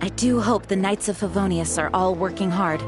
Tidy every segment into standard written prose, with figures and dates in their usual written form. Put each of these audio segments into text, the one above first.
I do hope the Knights of Favonius are all working hard.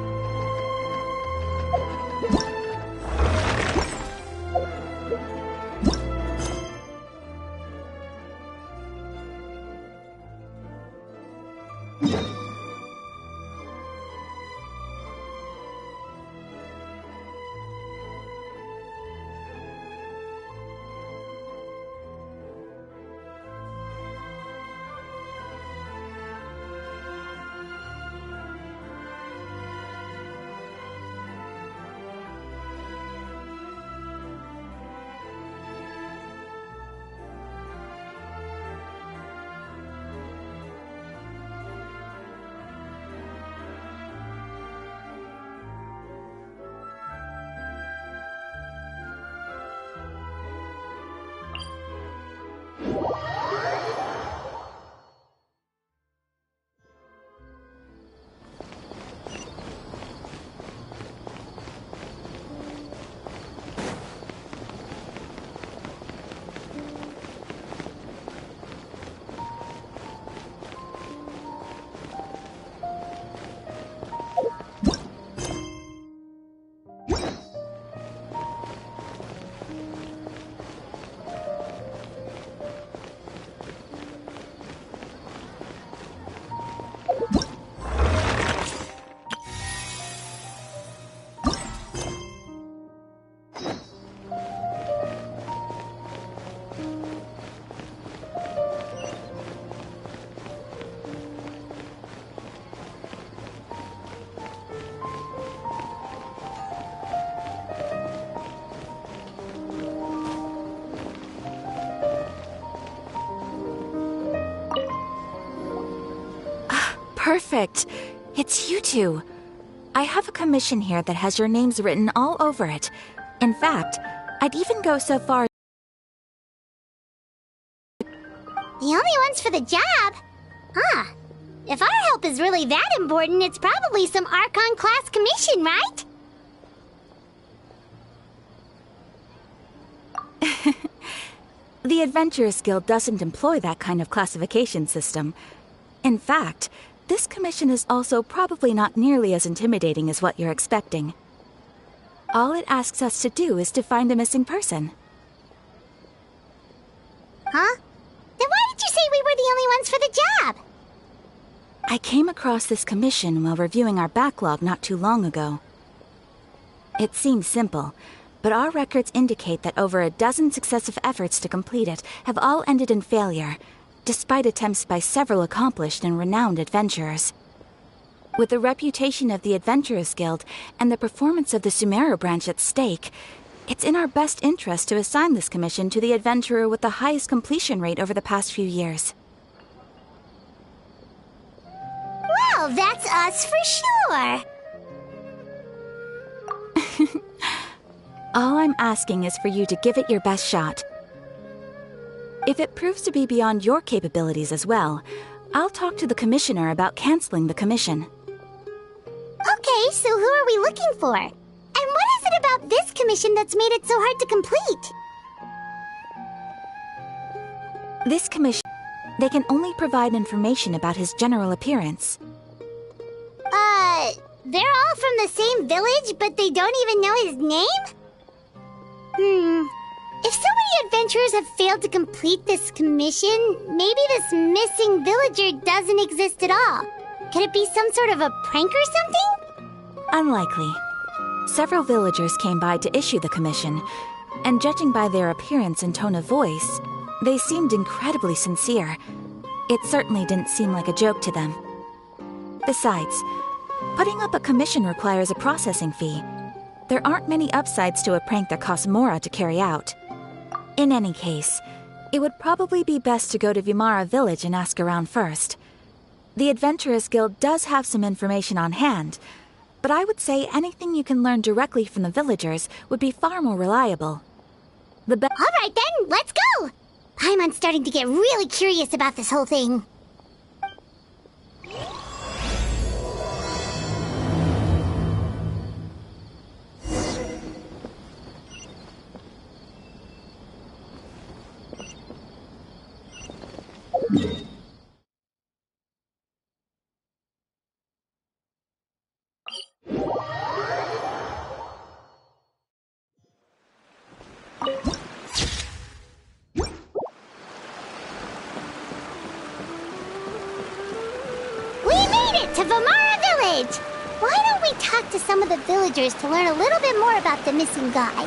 Perfect. It's you two. I have a commission here that has your names written all over it. In fact, I'd even go so far. The only ones for the job? Huh. If our help is really that important, it's probably some Archon class commission, right? The Adventurers Guild doesn't employ that kind of classification system. In fact, this commission is also probably not nearly as intimidating as what you're expecting. All it asks us to do is to find a missing person. Huh? Then why did you say we were the only ones for the job? I came across this commission while reviewing our backlog not too long ago. It seems simple, but our records indicate that over a dozen successive efforts to complete it have all ended in failure, despite attempts by several accomplished and renowned adventurers. With the reputation of the Adventurers Guild and the performance of the Sumeru branch at stake, it's in our best interest to assign this commission to the adventurer with the highest completion rate over the past few years. Well, that's us for sure. All I'm asking is for you to give it your best shot. If it proves to be beyond your capabilities as well, I'll talk to the commissioner about canceling the commission. Okay, so who are we looking for? And what is it about this commission that's made it so hard to complete? This commission, they can only provide information about his general appearance. They're all from the same village, but they don't even know his name? If so many adventurers have failed to complete this commission, maybe this missing villager doesn't exist at all. Could it be some sort of a prank or something? Unlikely. Several villagers came by to issue the commission, and judging by their appearance and tone of voice, they seemed incredibly sincere. It certainly didn't seem like a joke to them. Besides, putting up a commission requires a processing fee. There aren't many upsides to a prank that costs Mora to carry out. In any case, it would probably be best to go to Vimara Village and ask around first. The Adventurers Guild does have some information on hand, but I would say anything you can learn directly from the villagers would be far more reliable. Alright then, let's go! I'm starting to get really curious about this whole thing. to Vamara Village! Why don't we talk to some of the villagers to learn a little bit more about the missing guy?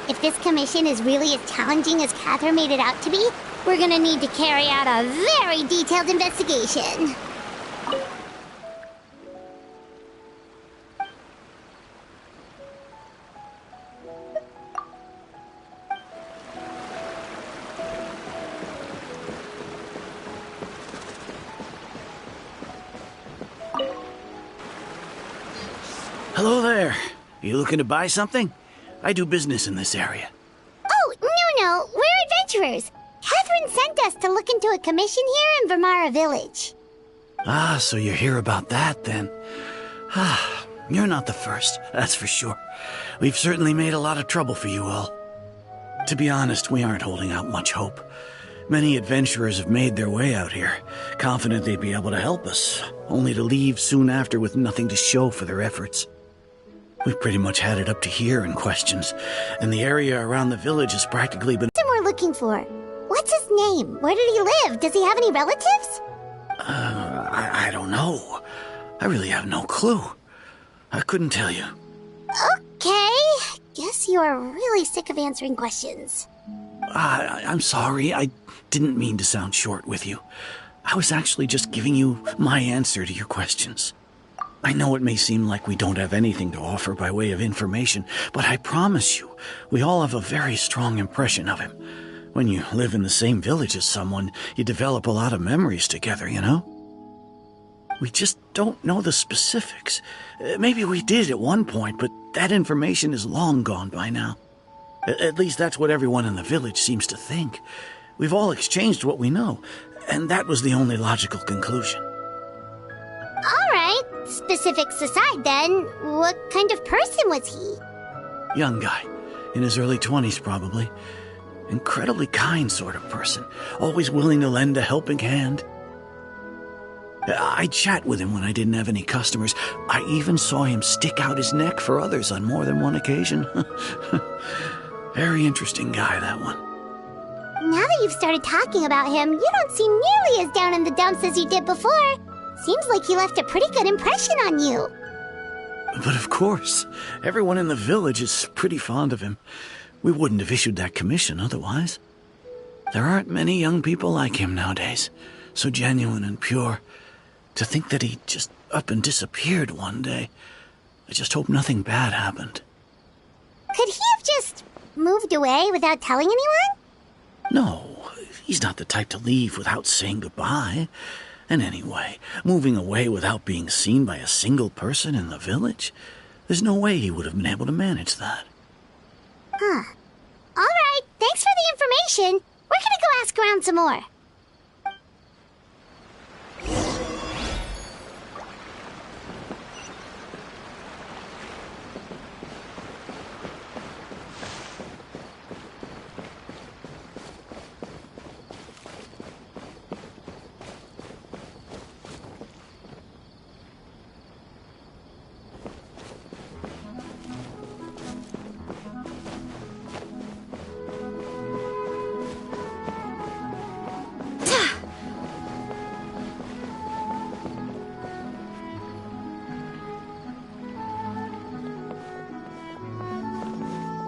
If this commission is really as challenging as Catherine made it out to be, we're gonna need to carry out a very detailed investigation. Hello there. You looking to buy something? I do business in this area. Oh, no, we're adventurers. Catherine sent us to look into a commission here in Vamara Village. Ah, so you're here about that, then. Ah, you're not the first, that's for sure. We've certainly made a lot of trouble for you all. To be honest, we aren't holding out much hope. Many adventurers have made their way out here, confident they'd be able to help us, only to leave soon after with nothing to show for their efforts. We've pretty much had it up to here in questions, and the area around the village has practically been— That's what we're looking for. What's his name? Where did he live? Does he have any relatives? I don't know. I really have no clue. I couldn't tell you. Okay. Guess you are really sick of answering questions. I'm sorry. I didn't mean to sound short with you. I was actually just giving you my answer to your questions. I know it may seem like we don't have anything to offer by way of information, but I promise you, we all have a very strong impression of him. When you live in the same village as someone, you develop a lot of memories together, you know? We just don't know the specifics. Maybe we did at one point, but that information is long gone by now. At least that's what everyone in the village seems to think. We've all exchanged what we know, and that was the only logical conclusion. All right. Specifics aside, then, what kind of person was he? Young guy. In his early 20s, probably. Incredibly kind sort of person. Always willing to lend a helping hand. I'd chat with him when I didn't have any customers. I even saw him stick out his neck for others on more than one occasion. Very interesting guy, that one. Now that you've started talking about him, you don't seem nearly as down in the dumps as you did before. Seems like he left a pretty good impression on you. But of course, everyone in the village is pretty fond of him. We wouldn't have issued that commission otherwise. There aren't many young people like him nowadays, so genuine and pure. To think that he just up and disappeared one day. I just hope nothing bad happened. Could he have just moved away without telling anyone? No, he's not the type to leave without saying goodbye. And anyway, moving away without being seen by a single person in the village? There's no way he would have been able to manage that. Huh. All right, thanks for the information. We're gonna go ask around some more.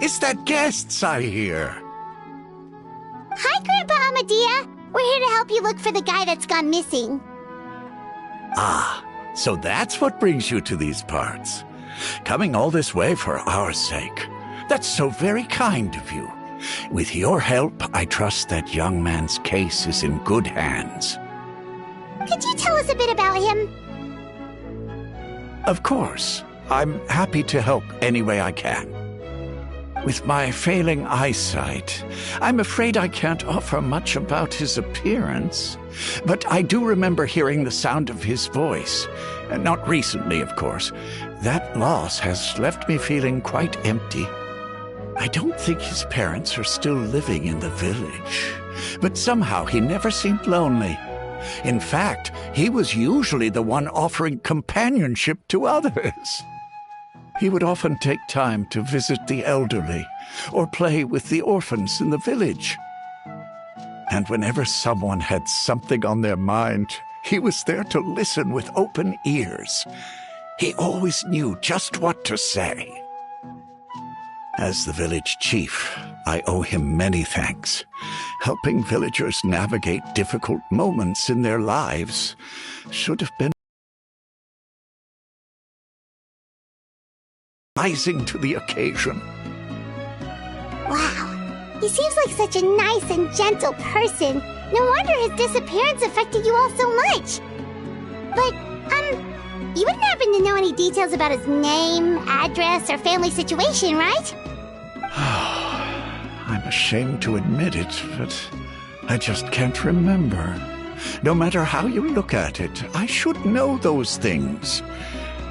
It's that guests I hear. Hi, Grandpa Amadea. We're here to help you look for the guy that's gone missing. Ah, so that's what brings you to these parts. Coming all this way for our sake. That's so very kind of you. With your help, I trust that young man's case is in good hands. Could you tell us a bit about him? Of course. I'm happy to help any way I can. With my failing eyesight, I'm afraid I can't offer much about his appearance. But I do remember hearing the sound of his voice. Not recently, of course. That loss has left me feeling quite empty. I don't think his parents are still living in the village. But somehow he never seemed lonely. In fact, he was usually the one offering companionship to others. He would often take time to visit the elderly or play with the orphans in the village. And whenever someone had something on their mind, He was there to listen with open ears. He always knew just what to say. As the village chief, I owe him many thanks. Helping villagers navigate difficult moments in their lives should have been rising to the occasion. Wow, he seems like such a nice and gentle person. No wonder his disappearance affected you all so much. But, you wouldn't happen to know any details about his name, address, or family situation, right? I'm ashamed to admit it, but I just can't remember. No matter how you look at it, I should know those things.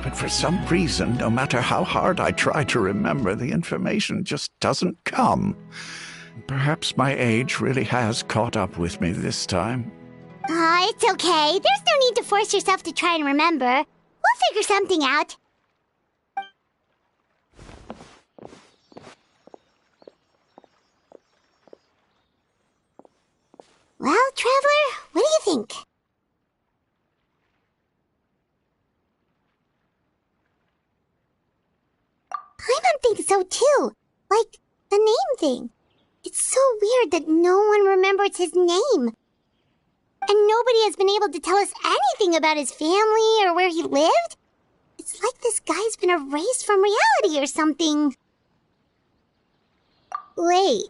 But for some reason, no matter how hard I try to remember, the information just doesn't come. Perhaps my age really has caught up with me this time. It's okay. There's no need to force yourself to try and remember. We'll figure something out. Well, Traveler, what do you think? Paimon thinks so too. Like, the name thing. It's so weird that no one remembers his name. And nobody has been able to tell us anything about his family or where he lived. It's like this guy's been erased from reality or something. Wait,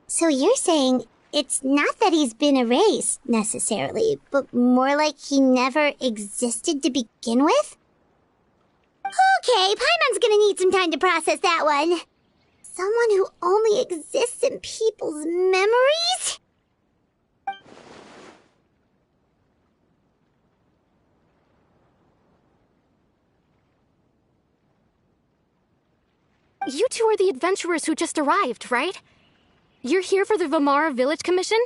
so you're saying it's not that he's been erased, necessarily, but more like he never existed to begin with? Okay, Paimon's gonna need some time to process that one. Someone who only exists in people's memories? You two are the adventurers who just arrived, right? You're here for the Vamara Village Commission?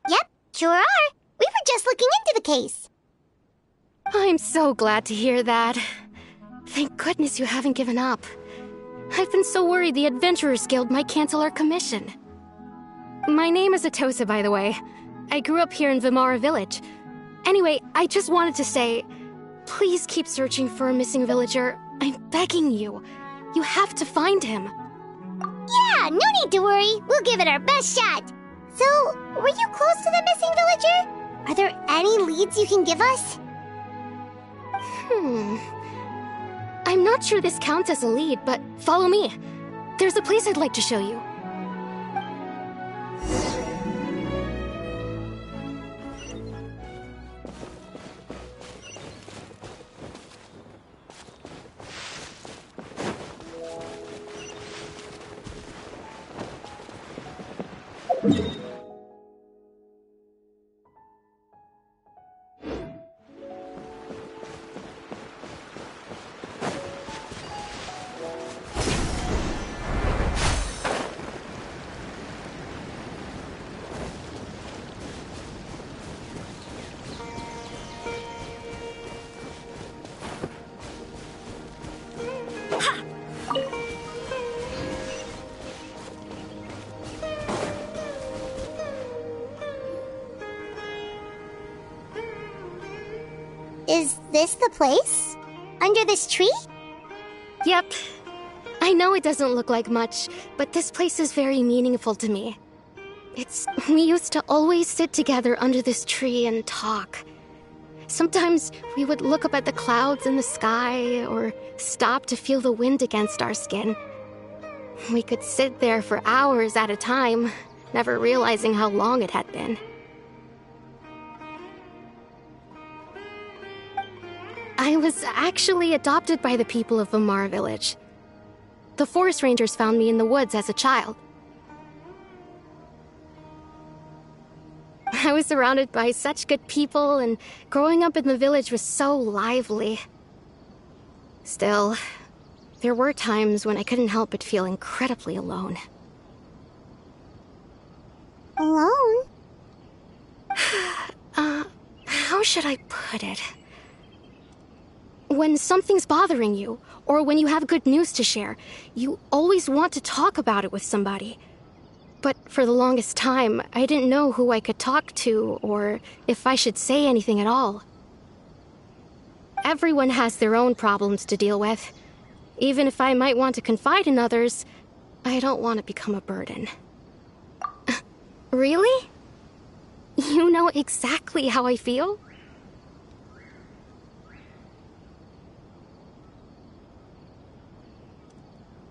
Yep, sure are. We were just looking into the case. I'm so glad to hear that. Thank goodness you haven't given up. I've been so worried the Adventurers Guild might cancel our commission. My name is Atosa, by the way. I grew up here in Vamara Village. Anyway, I just wanted to say, please keep searching for a missing villager. I'm begging you. You have to find him. Yeah, no need to worry. We'll give it our best shot. So, were you close to the missing villager? Are there any leads you can give us? I'm not sure this counts as a lead, but follow me. There's a place I'd like to show you. Is this the place? Under this tree? Yep. I know it doesn't look like much, but this place is very meaningful to me. We used to always sit together under this tree and talk. Sometimes we would look up at the clouds in the sky, or stop to feel the wind against our skin. We could sit there for hours at a time, never realizing how long it had been. I was actually adopted by the people of Vamara Village. The forest rangers found me in the woods as a child. I was surrounded by such good people, and growing up in the village was so lively. Still, there were times when I couldn't help but feel incredibly alone. Alone? How should I put it? When something's bothering you, or when you have good news to share, you always want to talk about it with somebody. But for the longest time, I didn't know who I could talk to or if I should say anything at all. Everyone has their own problems to deal with. Even if I might want to confide in others, I don't want to become a burden. Really? You know exactly how I feel?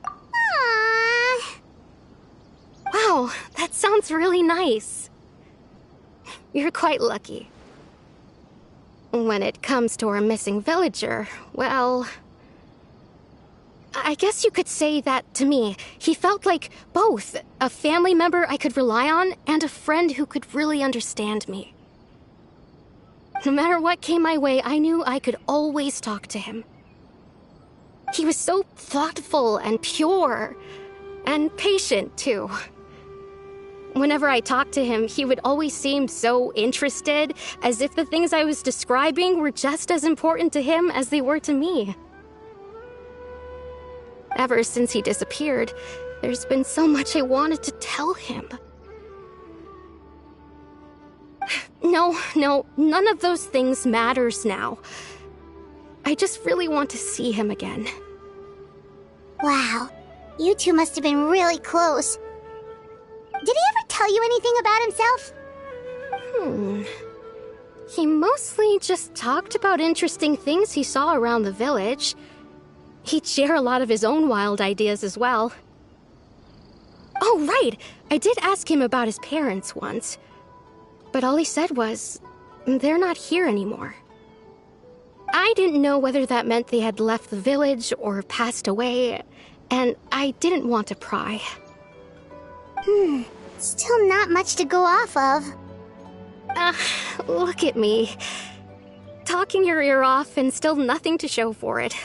Aww. Wow, that sounds really nice. You're quite lucky. When it comes to our missing villager, well, I guess you could say that to me. He felt like both a family member I could rely on and a friend who could really understand me. No matter what came my way, I knew I could always talk to him. He was so thoughtful and pure, and patient, too. Whenever I talked to him, he would always seem so interested, as if the things I was describing were just as important to him as they were to me. Ever since he disappeared, there's been so much I wanted to tell him. No, none of those things matters now. I just really want to see him again. Wow, you two must have been really close. Did he ever tell you anything about himself? He mostly just talked about interesting things he saw around the village. He'd share a lot of his own wild ideas as well. Oh, right! I did ask him about his parents once. But all he said was, they're not here anymore. I didn't know whether that meant they had left the village or passed away, and I didn't want to pry. Still not much to go off of. Look at me. Talking your ear off and still nothing to show for it.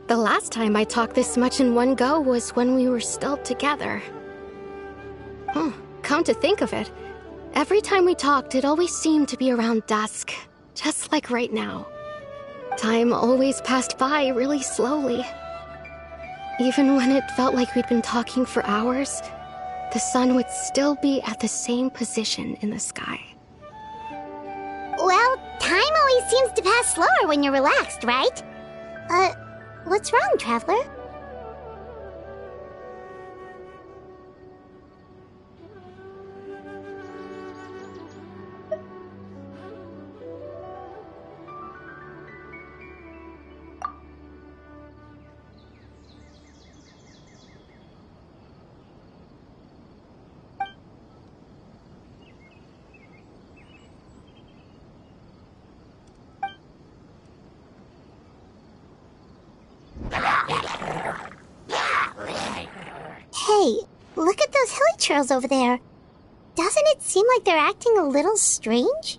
The last time I talked this much in one go was when we were still together. Come to think of it, every time we talked, it always seemed to be around dusk, just like right now. Time always passed by really slowly. Even when it felt like we'd been talking for hours, the sun would still be at the same position in the sky. Well, time always seems to pass slower when you're relaxed, right? What's wrong, Traveler? Hey, look at those hilly trails over there. Doesn't it seem like they're acting a little strange?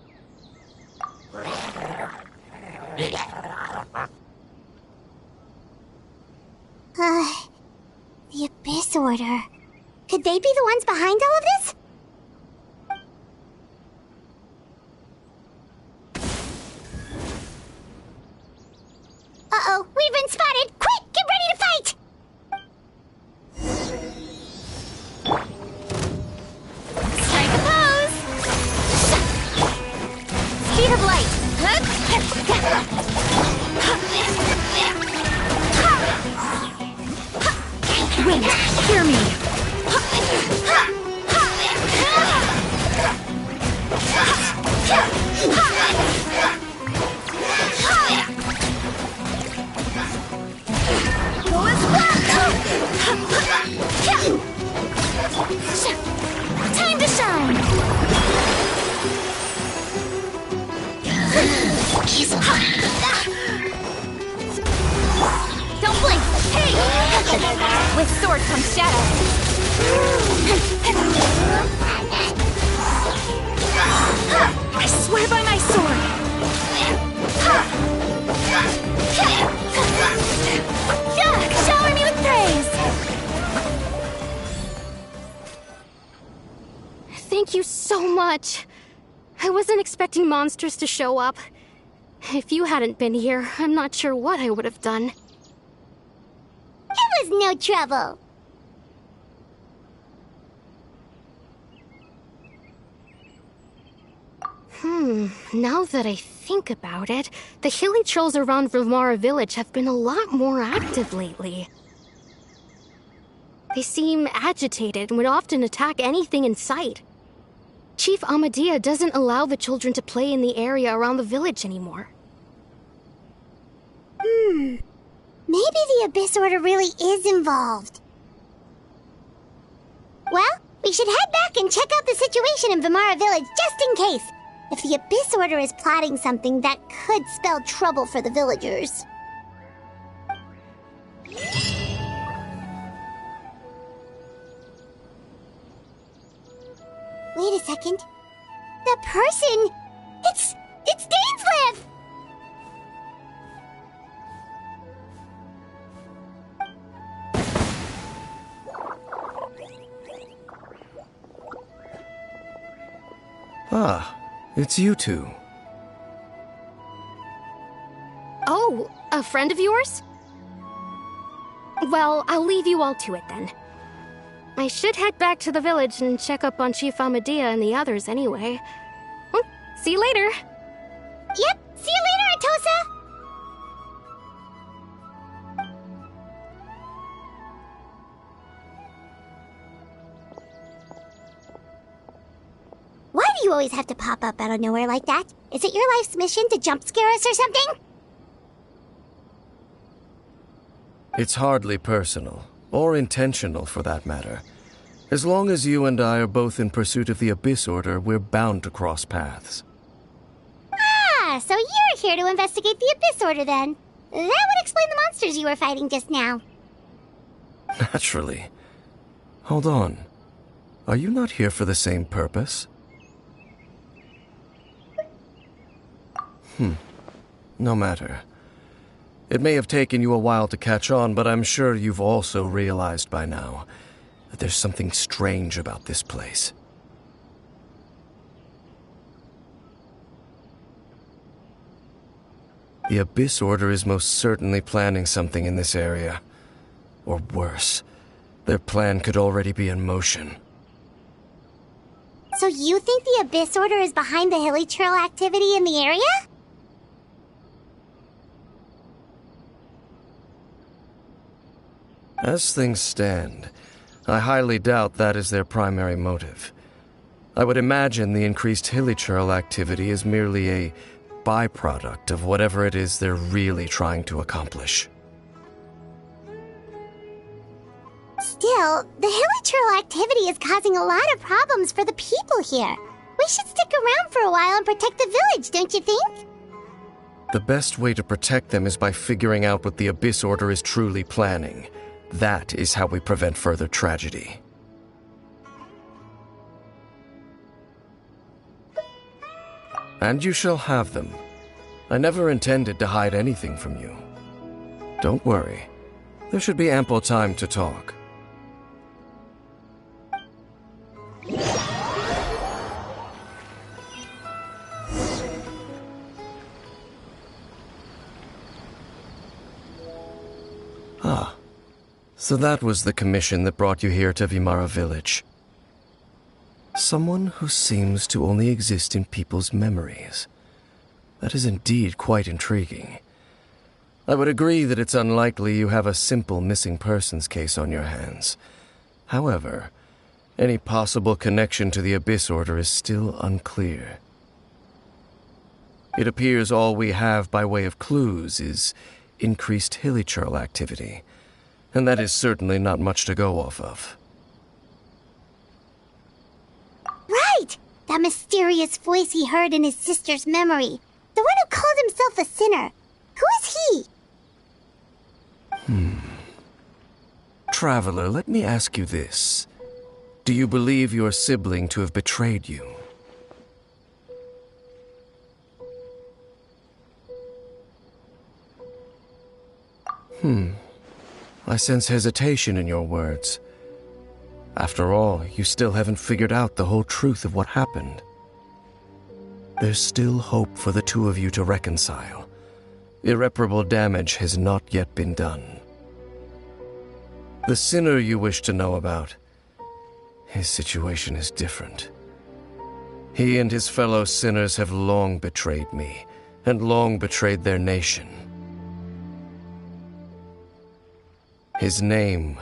The Abyss Order. Could they be the ones behind all of this? Uh-oh, we've been spotted! Quick, get ready to fight! Strike a pose! Speed of light! Wind, hear me! Time to shine! Don't blink! Hey! With sword comes shadow. I swear by my sword! Shower me with praise! Thank you so much. I wasn't expecting monsters to show up. If you hadn't been here, I'm not sure what I would have done. It was no trouble. Now that I think about it, the hilly trolls around Vimara village have been a lot more active lately. They seem agitated and would often attack anything in sight. Chief Amadea doesn't allow the children to play in the area around the village anymore. Maybe the Abyss Order really is involved. Well, we should head back and check out the situation in Vimara village just in case. If the Abyss Order is plotting something that could spell trouble for the villagers. Wait a second. That person... It's Dansleif! Ah, it's you two. Oh, a friend of yours? Well, I'll leave you all to it then. I should head back to the village and check up on Chief Amadea and the others anyway. Well, see you later. Yep, see you later, Atosa! Why do you always have to pop up out of nowhere like that? Is it your life's mission to jump scare us or something? It's hardly personal, or intentional for that matter. As long as you and I are both in pursuit of the Abyss Order, we're bound to cross paths. Ah, so you're here to investigate the Abyss Order then. That would explain the monsters you were fighting just now. Naturally. Hold on. Are you not here for the same purpose? No matter. It may have taken you a while to catch on, but I'm sure you've also realized by now that there's something strange about this place. The Abyss Order is most certainly planning something in this area. Or worse, their plan could already be in motion. So you think the Abyss Order is behind the hilly trail activity in the area? As things stand, I highly doubt that is their primary motive. I would imagine the increased hilichurl activity is merely a byproduct of whatever it is they're really trying to accomplish. Still, the hilichurl activity is causing a lot of problems for the people here. We should stick around for a while and protect the village, don't you think? The best way to protect them is by figuring out what the Abyss Order is truly planning. That is how we prevent further tragedy. And you shall have them. I never intended to hide anything from you. Don't worry. There should be ample time to talk. Ah. So that was the commission that brought you here to Vimara village. Someone who seems to only exist in people's memories. That is indeed quite intriguing. I would agree that it's unlikely you have a simple missing persons case on your hands. However, any possible connection to the Abyss Order is still unclear. It appears all we have by way of clues is increased hilichurl activity. And that is certainly not much to go off of. Right! That mysterious voice he heard in his sister's memory. The one who called himself a sinner. Who is he? Traveler, let me ask you this. Do you believe your sibling to have betrayed you? I sense hesitation in your words. After all, you still haven't figured out the whole truth of what happened. There's still hope for the two of you to reconcile. Irreparable damage has not yet been done. The sinner you wish to know about, his situation is different. He and his fellow sinners have long betrayed me, and long betrayed their nation. His name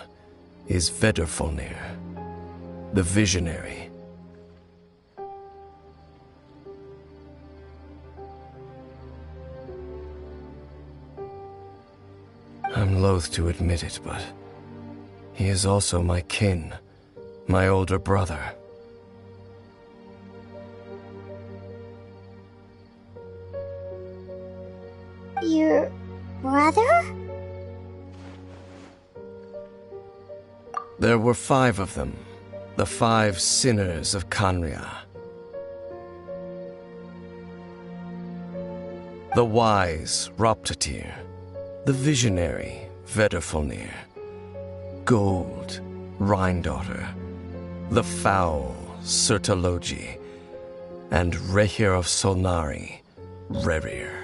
is Vedrfolnir, the Visionary. I'm loath to admit it, but he is also my kin, my older brother. Your brother? There were 5 of them, the 5 sinners of Khaenri'ah. The wise Roptatyr, the visionary Vedrfolnir, Gold Rhine-daughter, the foul Surtalogi, and Rehir of Solnari, Rerir.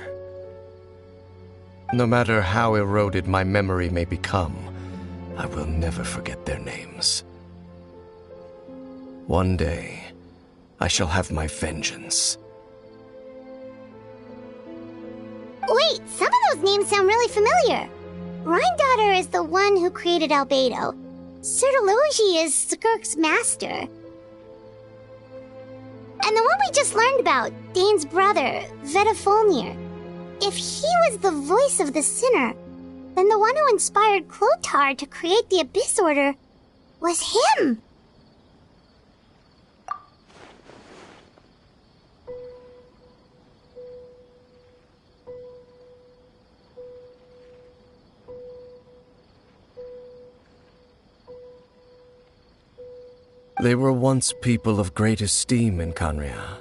No matter how eroded my memory may become, I will never forget their names. One day, I shall have my vengeance. Wait, some of those names sound really familiar. Rhine-daughter is the one who created Albedo. Surtalogi is Skirk's master. And the one we just learned about, Dane's brother, Vedrfolnir. If he was the voice of the sinner, then the one who inspired Clothar to create the Abyss Order was him. They were once people of great esteem in Khaenri'ah,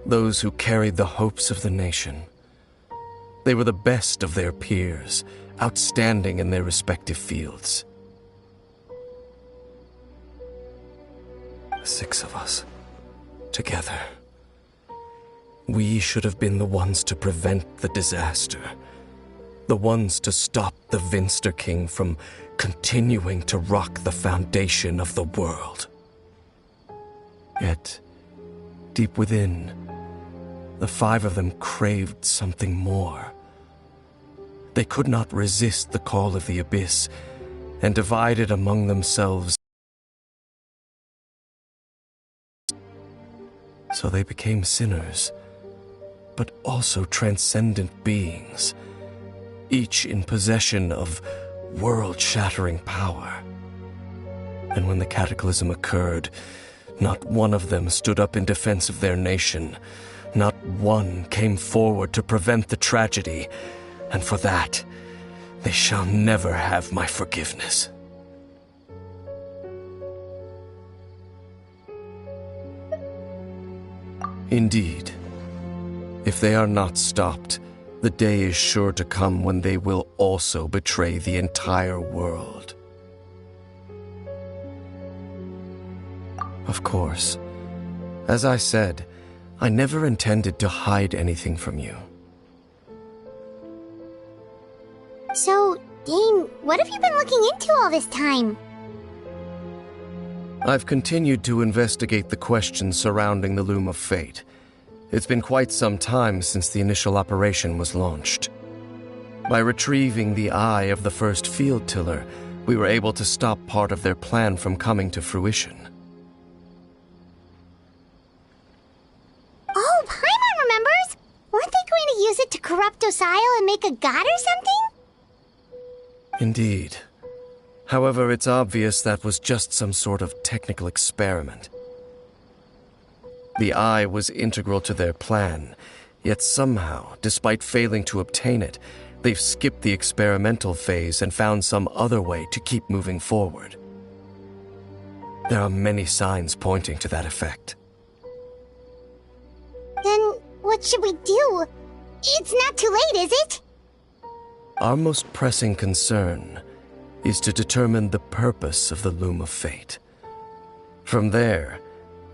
those who carried the hopes of the nation. They were the best of their peers, outstanding in their respective fields. 6 of us, together. We should have been the ones to prevent the disaster, the ones to stop the Vinster King from continuing to rock the foundation of the world. Yet, deep within, the 5 of them craved something more. They could not resist the call of the Abyss, and divided among themselves. So they became sinners, but also transcendent beings, each in possession of world-shattering power. And when the cataclysm occurred, not one of them stood up in defense of their nation. Not one came forward to prevent the tragedy, and for that, they shall never have my forgiveness. Indeed, if they are not stopped, the day is sure to come when they will also betray the entire world. Of course, as I said, I never intended to hide anything from you. So, Dane, what have you been looking into all this time? I've continued to investigate the questions surrounding the Loom of Fate. It's been quite some time since the initial operation was launched. By retrieving the eye of the first field tiller, we were able to stop part of their plan from coming to fruition. Oh, Paimon remembers! Weren't they going to use it to corrupt Osial and make a god or something? Indeed. However, it's obvious that was just some sort of technical experiment. The eye was integral to their plan, yet somehow, despite failing to obtain it, they've skipped the experimental phase and found some other way to keep moving forward. There are many signs pointing to that effect. Then what should we do? It's not too late, is it? Our most pressing concern is to determine the purpose of the Loom of Fate. From there,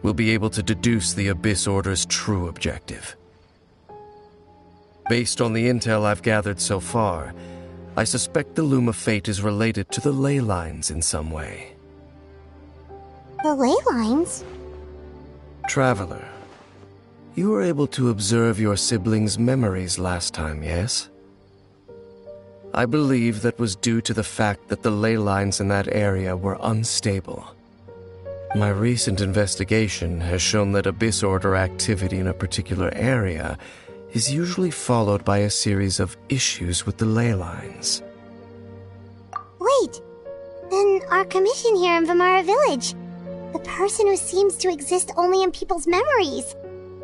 we'll be able to deduce the Abyss Order's true objective. Based on the intel I've gathered so far, I suspect the Loom of Fate is related to the ley lines in some way. The ley lines? Traveler, You were able to observe your siblings' memories last time, yes? I believe that was due to the fact that the ley lines in that area were unstable. My recent investigation has shown that Abyss Order activity in a particular area is usually followed by a series of issues with the ley lines. Wait, then our commission here in Vamara Village, the person who seems to exist only in people's memories,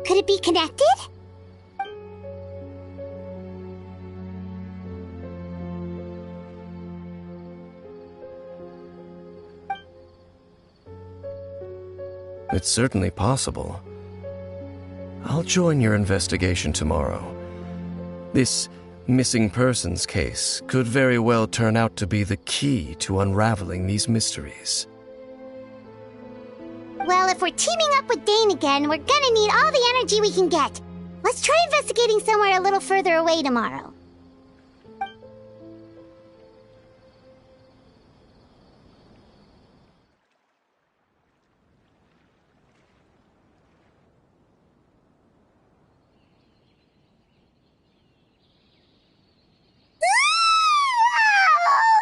could it be connected? It's certainly possible. I'll join your investigation tomorrow. This missing persons case could very well turn out to be the key to unraveling these mysteries. Well, if we're teaming up with Dane again, we're gonna need all the energy we can get. Let's try investigating somewhere a little further away tomorrow.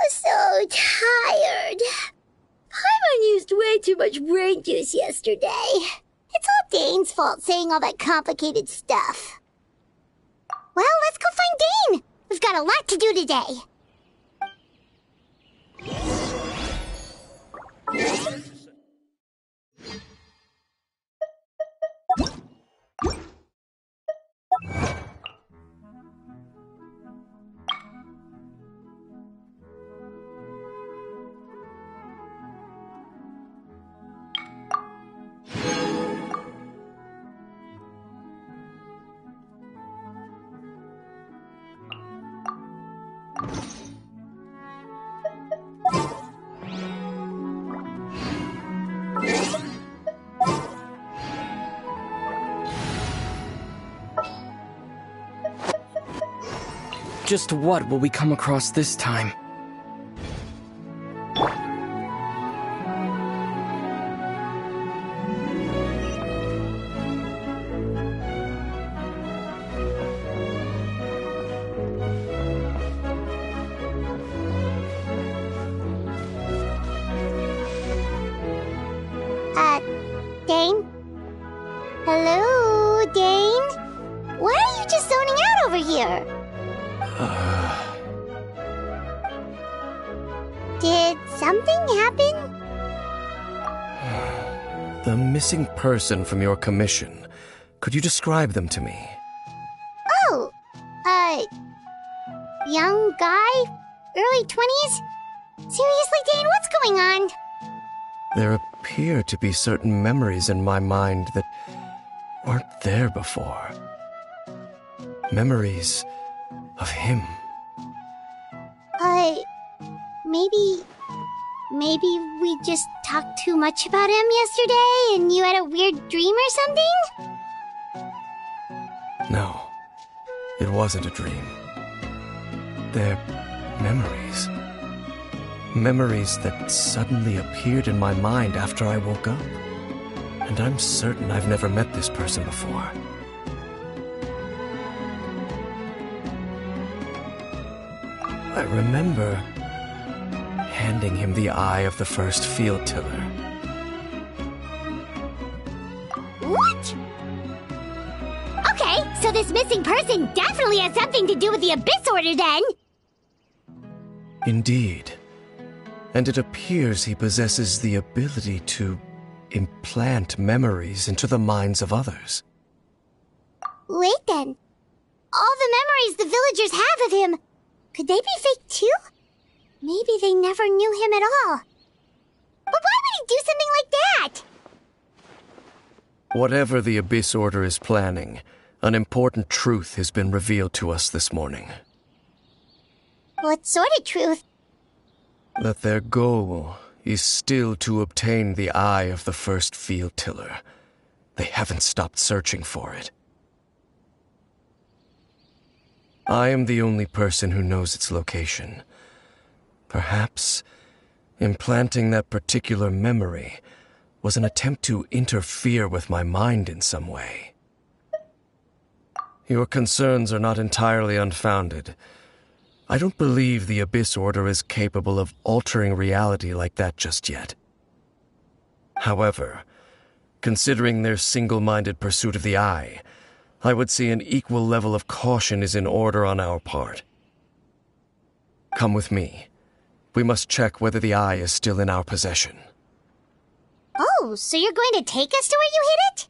So tired. Paimon used way too much brain juice yesterday. It's all Dane's fault saying all that complicated stuff. Well, let's go find Dane. We've got a lot to do today. Just what will we come across this time? Dane? Hello, Dane? Why are you just zoning out over here? Did something happen? The missing person from your commission. Could you describe them to me? Oh, young guy? Early 20s? Seriously, Dane, what's going on? There appear to be certain memories in my mind that weren't there before. Memories of him. Maybe we just talked too much about him yesterday and you had a weird dream or something? No, it wasn't a dream. They're memories. Memories that suddenly appeared in my mind after I woke up. And I'm certain I've never met this person before. I remember handing him the eye of the first field tiller. What? Okay, so this missing person definitely has something to do with the Abyss Order then! Indeed. And it appears he possesses the ability to implant memories into the minds of others. Wait then. All the memories the villagers have of him, could they be fake too? Maybe they never knew him at all. But why would he do something like that? Whatever the Abyss Order is planning, an important truth has been revealed to us this morning. What sort of truth? That their goal is still to obtain the eye of the first field tiller. They haven't stopped searching for it. I am the only person who knows its location. Perhaps implanting that particular memory was an attempt to interfere with my mind in some way. Your concerns are not entirely unfounded. I don't believe the Abyss Order is capable of altering reality like that just yet. However, considering their single-minded pursuit of the Eye, I would say an equal level of caution is in order on our part. Come with me. We must check whether the Eye is still in our possession. Oh, so you're going to take us to where you hid it?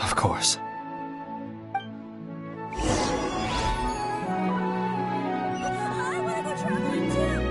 Of course. I want to go traveling too!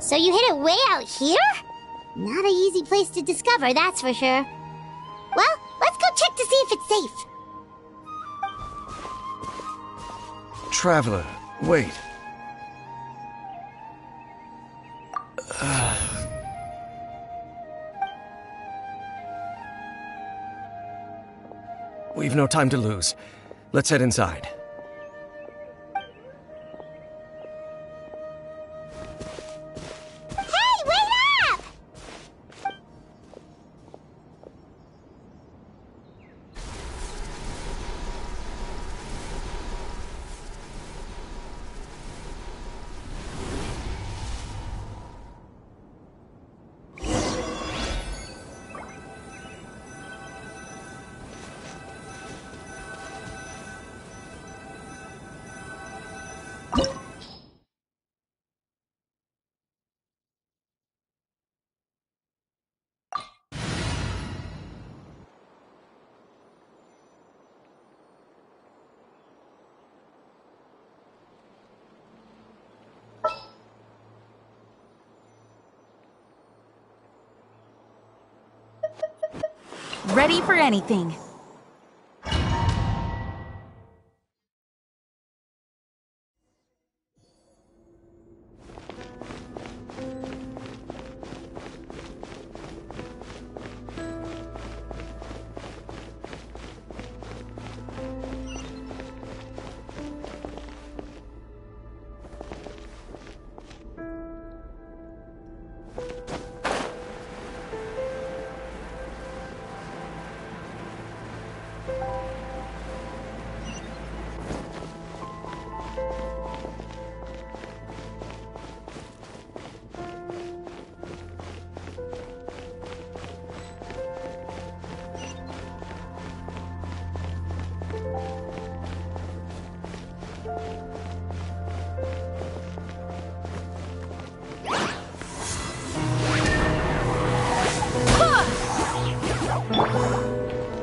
So you hid it way out here? Not an easy place to discover, that's for sure. Well, let's go check to see if it's safe. Traveler, wait. We've no time to lose. Let's head inside. Hey, wait up! Ready for anything.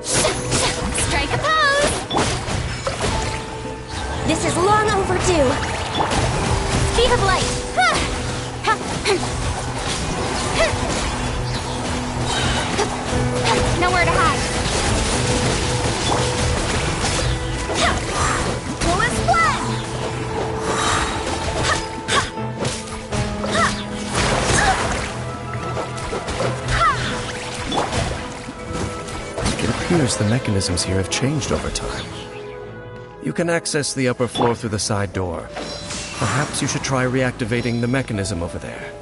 Strike a pose! This is long overdue. Speed of light. Nowhere to hide. Full is blood! appears the mechanisms here have changed over time. You can access the upper floor through the side door. Perhaps you should try reactivating the mechanism over there.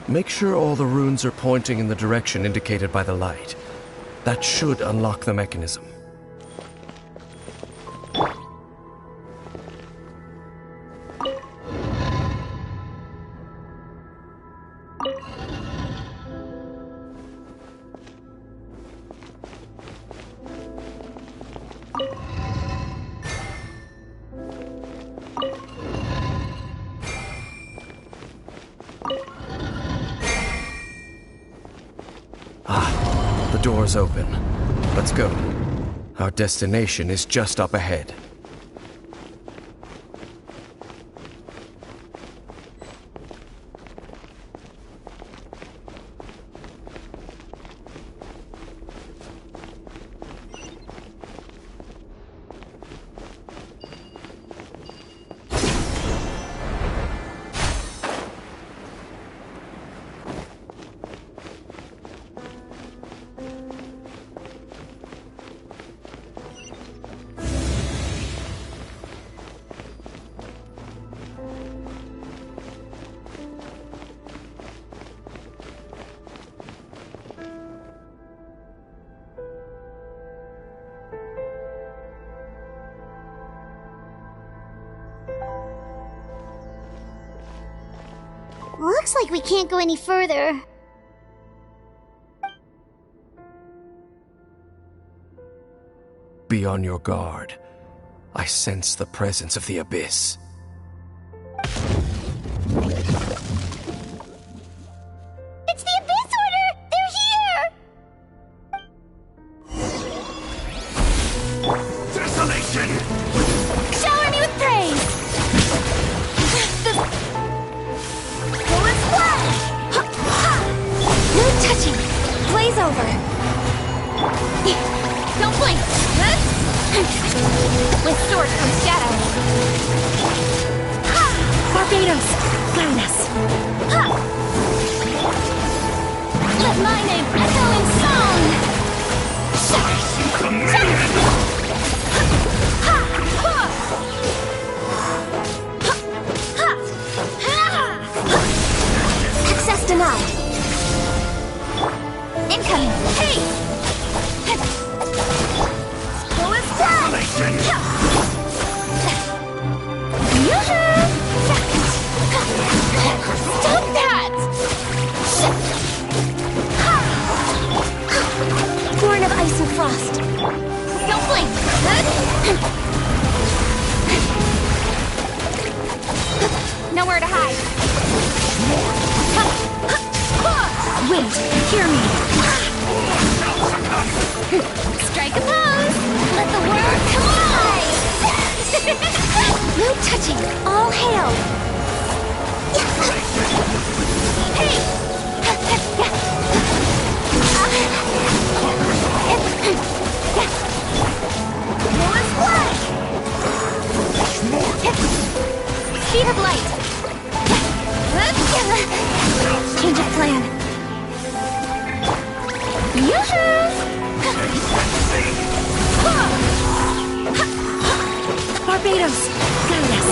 Make sure all the runes are pointing in the direction indicated by the light. That should unlock the mechanism. The door's open. Let's go. Our destination is just up ahead. Looks like we can't go any further. Be on your guard. I sense the presence of the Abyss. It's the Abyss Order! They're here! Desolation! Shower me with praise! Full splash! No touching! Blaze over! Don't blink! With sword comes shadow! Barbados! Guide us! Let my name echo in song! Access denied! Incoming! Hey! Full splash! Wait, hear me. Strike a pose! Let the world collide! No touching! All hail! Hey! More blood! Speed of light! Change of plan. Barbados, guide us.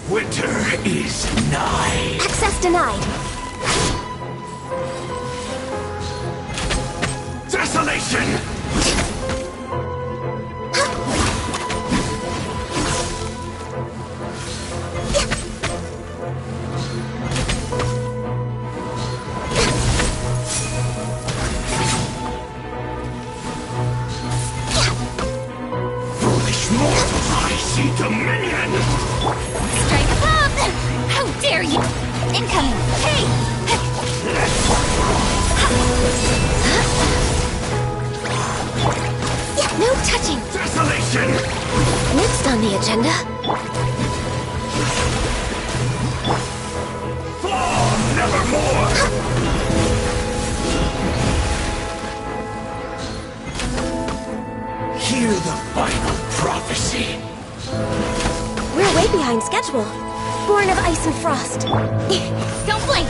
Winter is nigh. Access denied. Desolation! Foolish mortals, I see dominion! Strike a pose! How dare you! Incoming! Hey! No touching! Desolation! Next on the agenda. Fall nevermore! Hear the final prophecy. We're way behind schedule. Born of ice and frost. Don't blink!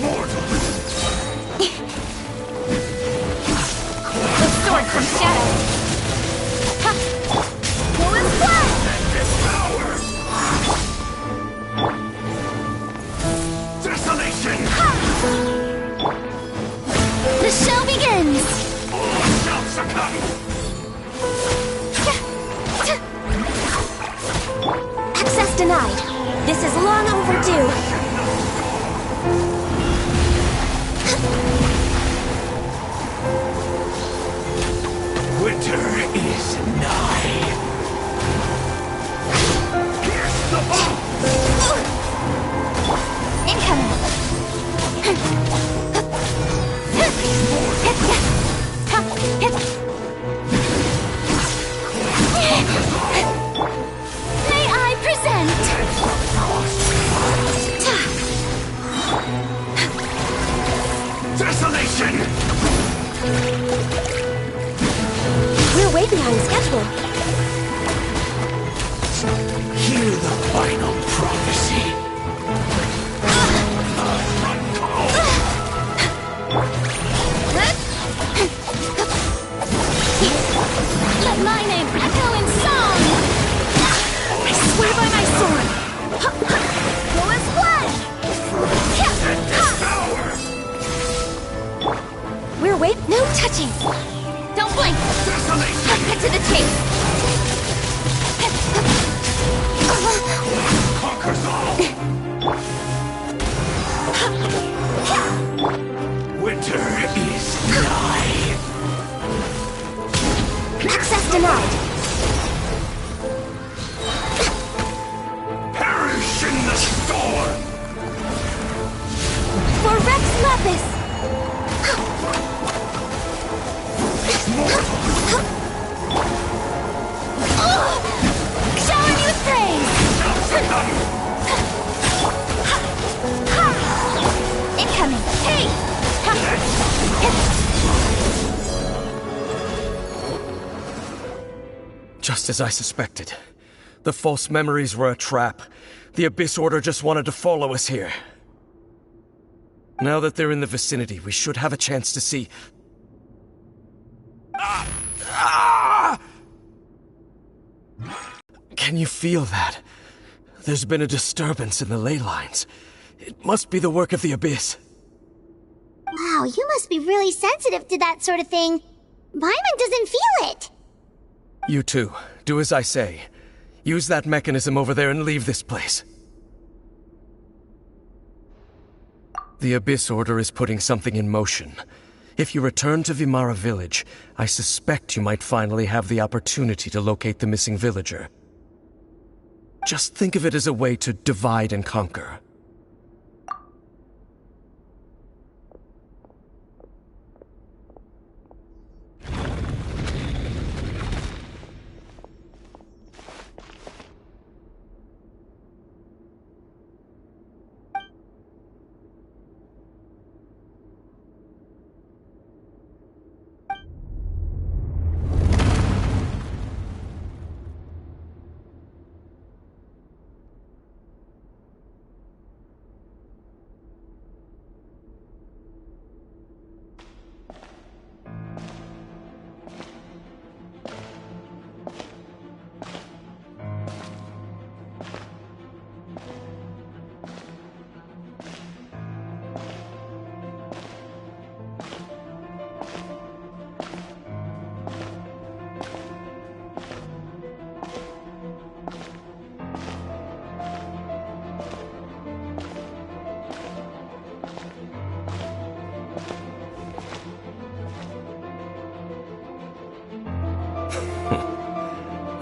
Mortals! The sword from shadow! Ha! Woman's blood! This power! Desolation! The show begins! All shall succumb! Access denied. This is long overdue. Winter is nigh. Pierce the bow! Incoming! May I present? Desolation! We're way behind schedule. Hear the final prophecy. Let my name echo in song! I swear by my sword. Woman's blood! We're way... No touching! Don't blink! Desolation! Let's get to the chase! Conquers all! Winter is nigh. Access denied. Perish in the storm! For Rex Lapis. Showering you with praise! Incoming! Hey! Just as I suspected. The false memories were a trap. The Abyss Order just wanted to follow us here. Now that they're in the vicinity, we should have a chance to see... Can you feel that? There's been a disturbance in the ley lines. It must be the work of the Abyss. Wow, you must be really sensitive to that sort of thing. Paimon doesn't feel it. You too. Do as I say. Use that mechanism over there and leave this place. The Abyss Order is putting something in motion. If you return to Vimara Village, I suspect you might finally have the opportunity to locate the missing villager. Just think of it as a way to divide and conquer.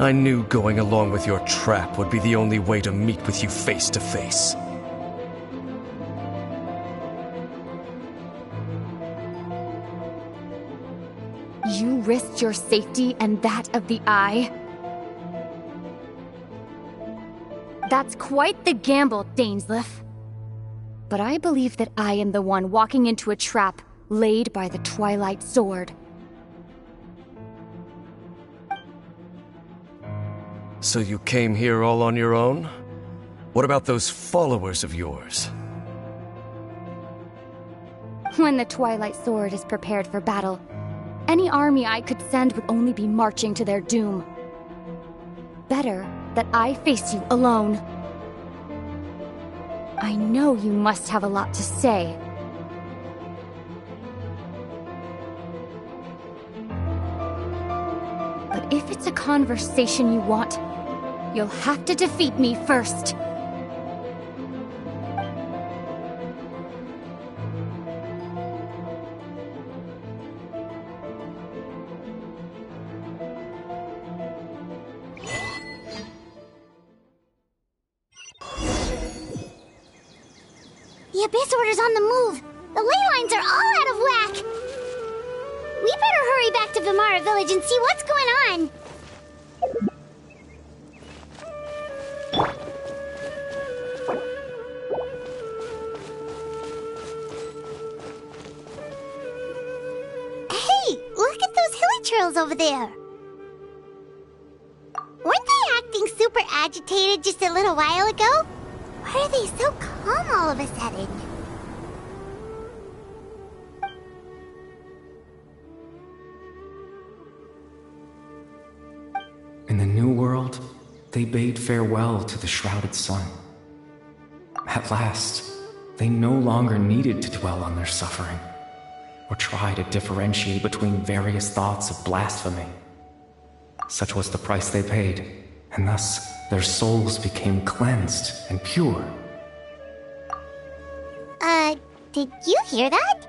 I knew going along with your trap would be the only way to meet with you face to face. You risked your safety and that of the Eye? That's quite the gamble, Dansleif. But I believe that I am the one walking into a trap laid by the Twilight Sword. So you came here all on your own? What about those followers of yours? When the Twilight Sword is prepared for battle, any army I could send would only be marching to their doom. Better that I face you alone. I know you must have a lot to say. But if it's a conversation you want, you'll have to defeat me first. The Abyss Order's on the move. The ley lines are all out of whack. We better hurry back to Vimara Village and see what's going on. Hey, look at those hilly trails over there. Weren't they acting super agitated just a little while ago? Why are they so calm all of a sudden? In the New World, they bade farewell to the shrouded sun. At last, they no longer needed to dwell on their suffering, or try to differentiate between various thoughts of blasphemy. Such was the price they paid, and thus their souls became cleansed and pure. Did you hear that?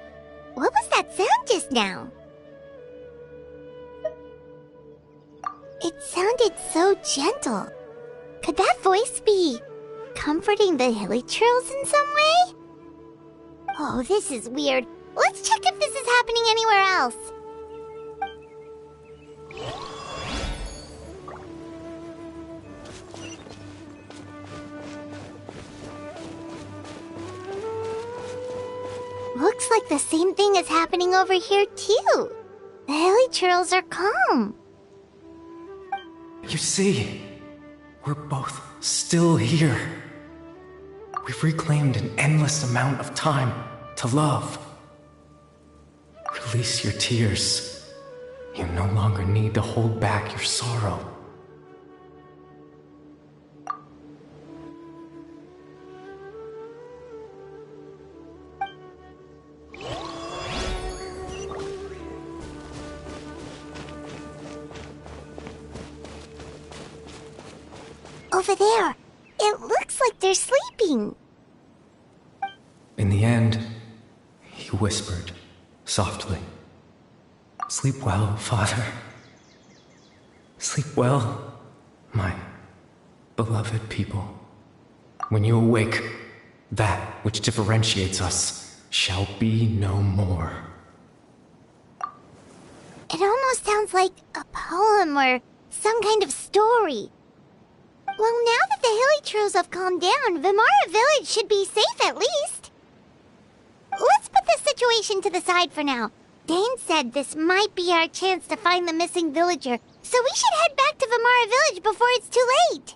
What was that sound just now? It sounded so gentle. Could that voice be comforting the hilly trails in some way? Oh, this is weird. Let's check if this is happening anywhere else. Looks like the same thing is happening over here too. The hilly trails are calm. You see, we're both still here. We've reclaimed an endless amount of time to love. Release your tears. You no longer need to hold back your sorrow. Over there. It looks like they're sleeping. In the end, he whispered, softly. Sleep well, Father. Sleep well, my beloved people. When you awake, that which differentiates us shall be no more. It almost sounds like a poem or some kind of story. Well, now that the hilly trolls have calmed down, Vimara Village should be safe at least. Let's put this situation to the side for now. Dane said this might be our chance to find the missing villager, so we should head back to Vimara Village before it's too late.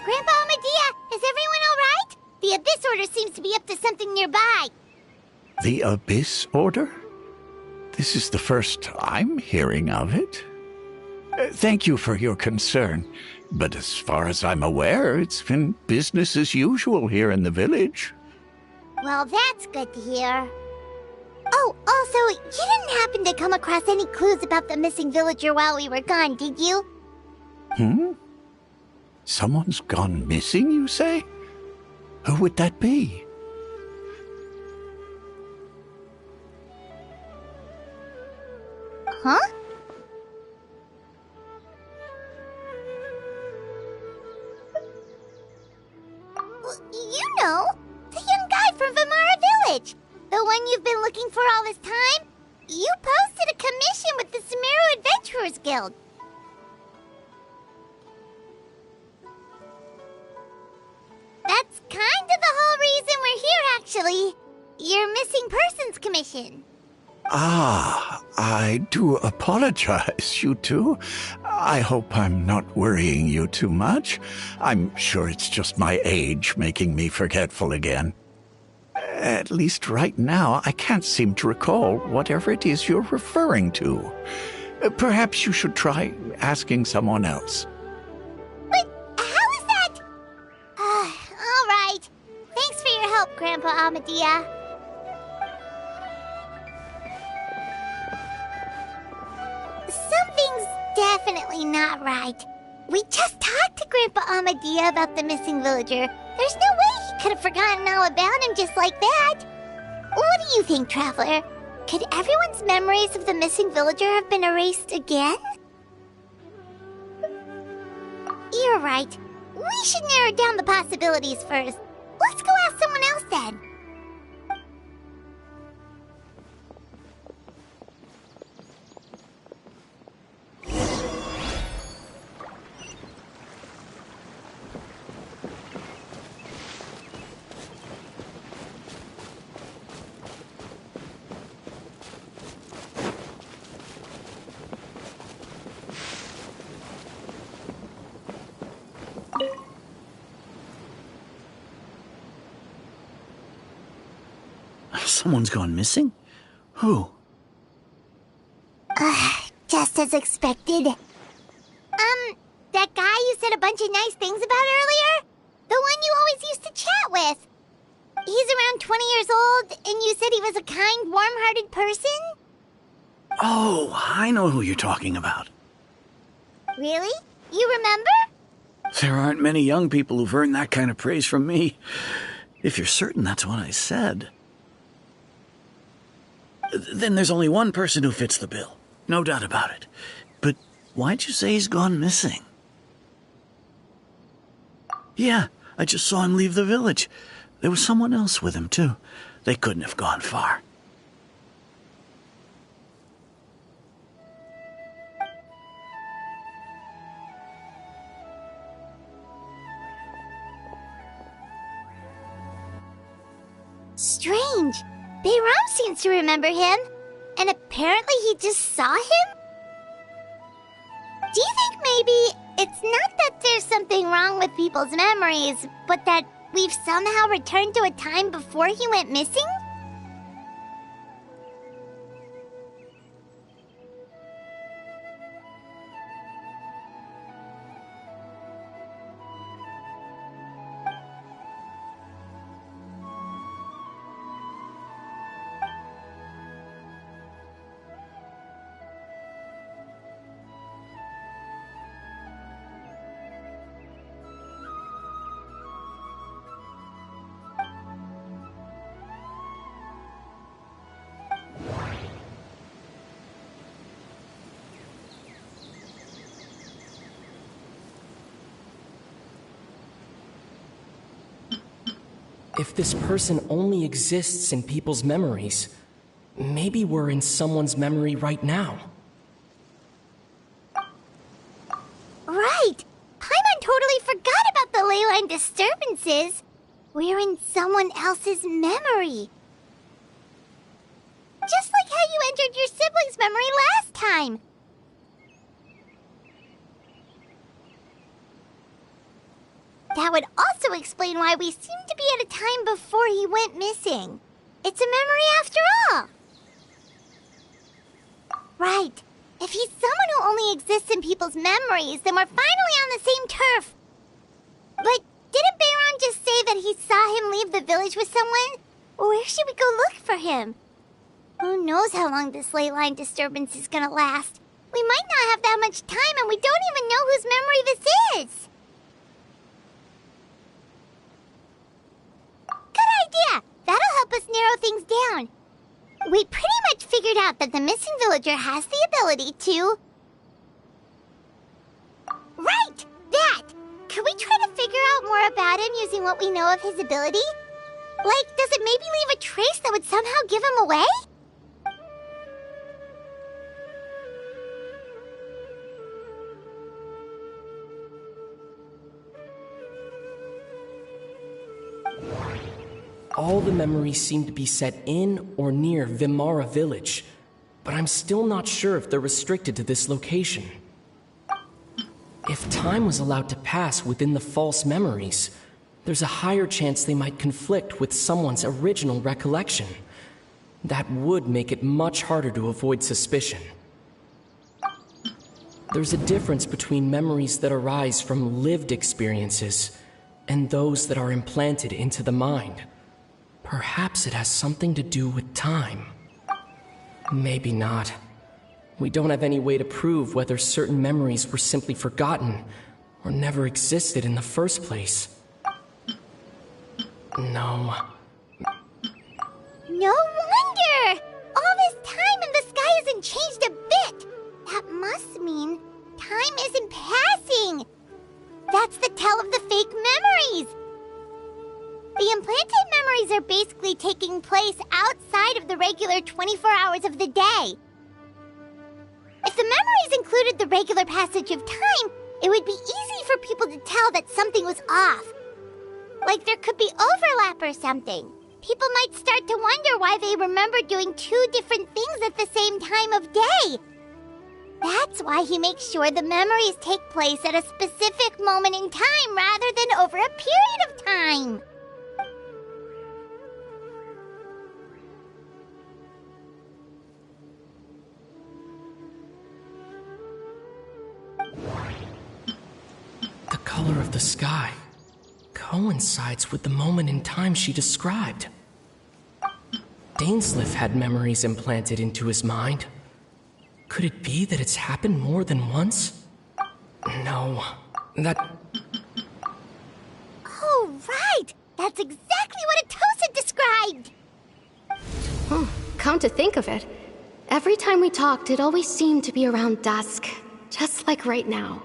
Grandpa Amadea, is everyone all right? The Abyss Order seems to be up to something nearby. The Abyss Order? This is the first I'm hearing of it. Thank you for your concern, but as far as I'm aware, it's been business as usual here in the village. Well, that's good to hear. Oh, also, you didn't happen to come across any clues about the missing villager while we were gone, did you? Someone's gone missing, you say? Who would that be? Huh? You know, the young guy from Vimara Village. The one you've been looking for all this time. You posted a commission with the Sumeru Adventurers Guild. That's kind of the whole reason we're here, actually. Your missing persons commission. Ah, I do apologize, you two. I hope I'm not worrying you too much. I'm sure it's just my age making me forgetful again. At least right now, I can't seem to recall whatever it is you're referring to. Perhaps you should try asking someone else. But how is that? All right. Thanks for your help, Grandpa Amadea. Something's definitely not right. We just talked to Grandpa Amadea about the missing villager. There's no way he could have forgotten all about him just like that. What do you think, Traveler? Could everyone's memories of the missing villager have been erased again? You're right. We should narrow down the possibilities first. Let's go ask someone else then. Someone's gone missing? Who? Just as expected. That guy you said a bunch of nice things about earlier? The one you always used to chat with. He's around 20 years old, and you said he was a kind, warm-hearted person? Oh, I know who you're talking about. Really? You remember? There aren't many young people who've earned that kind of praise from me. If you're certain that's what I said. Then there's only one person who fits the bill. No doubt about it. But why'd you say he's gone missing? Yeah, I just saw him leave the village. There was someone else with him, too. They couldn't have gone far. Strange. Bayram seems to remember him, and apparently he just saw him? Do you think maybe it's not that there's something wrong with people's memories, but that we've somehow returned to a time before he went missing? If this person only exists in people's memories, maybe we're in someone's memory right now. Right! Paimon totally forgot about the ley line disturbances. We're in someone else's memory. Just like how you entered your sibling's memory last time. That would also explain why we seem to be at a time before he went missing. It's a memory after all. Right. If he's someone who only exists in people's memories, then we're finally on the same turf. But didn't Bayron just say that he saw him leave the village with someone? Where should we go look for him? Who knows how long this ley line disturbance is gonna last? We might not have that much time, and we don't even know whose memory this is. Good idea! That'll help us narrow things down. We pretty much figured out that the missing villager has the ability to... Right! That! Could we try to figure out more about him using what we know of his ability? Like, does it maybe leave a trace that would somehow give him away? All the memories seem to be set in or near Vimara village, but I'm still not sure if they're restricted to this location. If time was allowed to pass within the false memories, there's a higher chance they might conflict with someone's original recollection. That would make it much harder to avoid suspicion. There's a difference between memories that arise from lived experiences and those that are implanted into the mind. Perhaps it has something to do with time. Maybe not. We don't have any way to prove whether certain memories were simply forgotten or never existed in the first place. No. No wonder! All this time and the sky hasn't changed a bit! That must mean time isn't passing! That's the tell of the fake memories! The implanted memories are basically taking place outside of the regular 24 hours of the day. If the memories included the regular passage of time, it would be easy for people to tell that something was off. Like there could be overlap or something. People might start to wonder why they remember doing two different things at the same time of day. That's why he makes sure the memories take place at a specific moment in time rather than over a period of time. The color of the sky coincides with the moment in time she described. Dansleif had memories implanted into his mind. Could it be that it's happened more than once? No, that... Oh, right! That's exactly what Atosa described! Come to think of it, every time we talked, it always seemed to be around dusk, just like right now.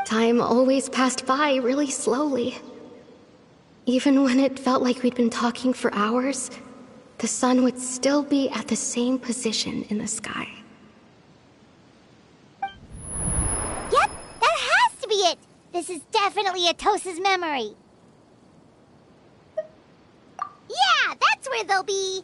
Time always passed by really slowly. Even when it felt like we'd been talking for hours, the sun would still be at the same position in the sky. Yep, that has to be it! This is definitely Atosa's memory. That's where they'll be.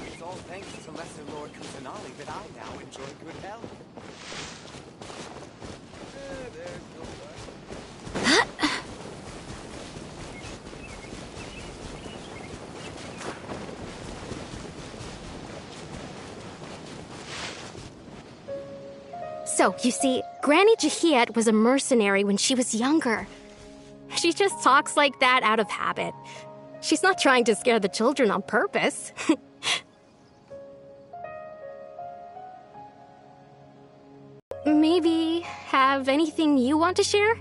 It's all thanks to Lesser Lord Kusanali that I now enjoy good health. There's no way. So, you see, Granny Jahiet was a mercenary when she was younger. She just talks like that out of habit. She's not trying to scare the children on purpose. Maybe have anything you want to share?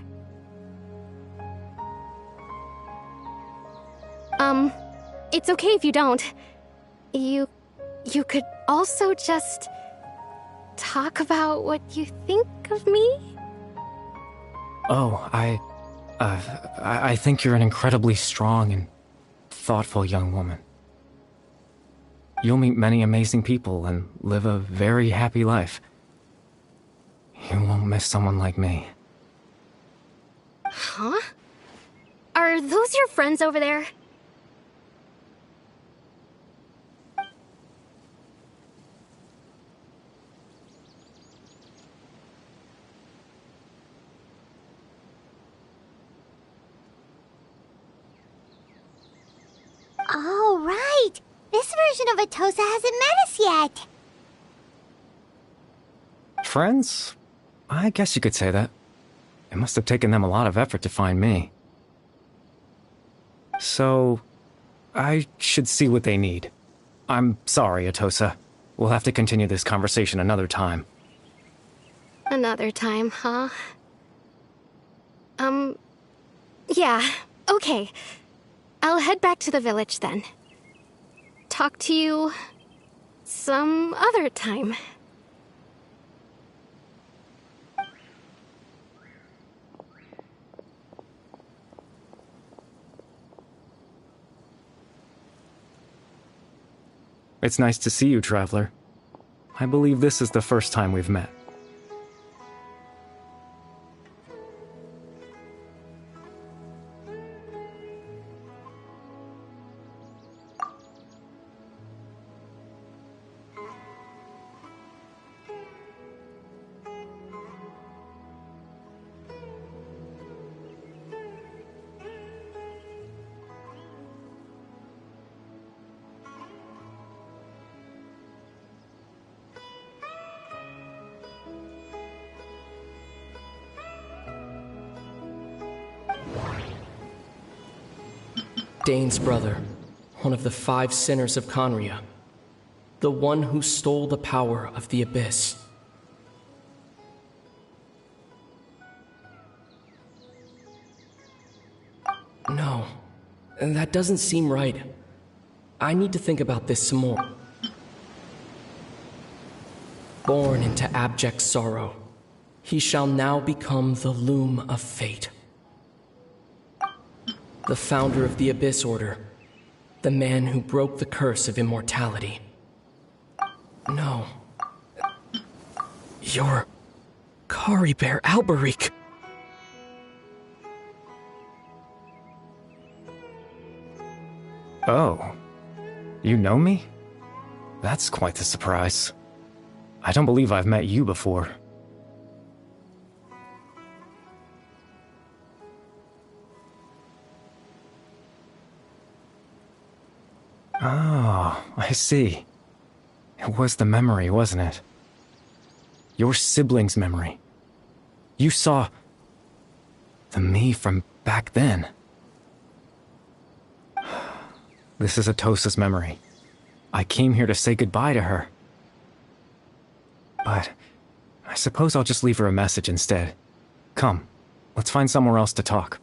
It's okay if you don't. You could also just talk about what you think of me? Oh, I think you're an incredibly strong and thoughtful young woman. You'll meet many amazing people and live a very happy life. You won't miss someone like me. Huh? Are those your friends over there? Oh, right. This version of Atosa hasn't met us yet. Friends? I guess you could say that. It must have taken them a lot of effort to find me. So, I should see what they need. I'm sorry, Atosa. We'll have to continue this conversation another time. Another time, huh? Yeah, okay. I'll head back to the village then. Talk to you some other time. It's nice to see you, Traveler. I believe this is the first time we've met. Dane's brother, one of the 5 sinners of Conria, the one who stole the power of the Abyss. No, that doesn't seem right. I need to think about this some more. Born into abject sorrow, he shall now become the loom of fate. The founder of the Abyss Order, the man who broke the curse of immortality. No. You're Kari Bear Alberik. Oh. You know me? That's quite the surprise. I don't believe I've met you before. Oh, I see. It was the memory, wasn't it? Your sibling's memory. You saw the me from back then. This is Atosa's memory. I came here to say goodbye to her. But I suppose I'll just leave her a message instead. Come, let's find somewhere else to talk.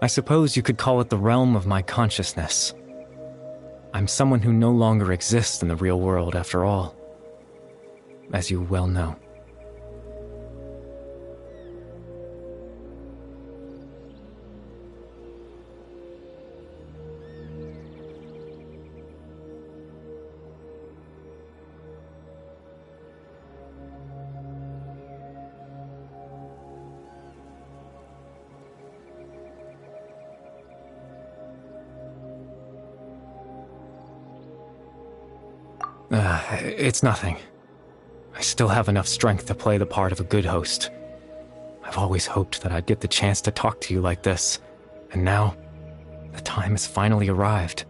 I suppose you could call it the realm of my consciousness. I'm someone who no longer exists in the real world after all, as you well know. It's nothing. I still have enough strength to play the part of a good host. I've always hoped that I'd get the chance to talk to you like this, and now, the time has finally arrived.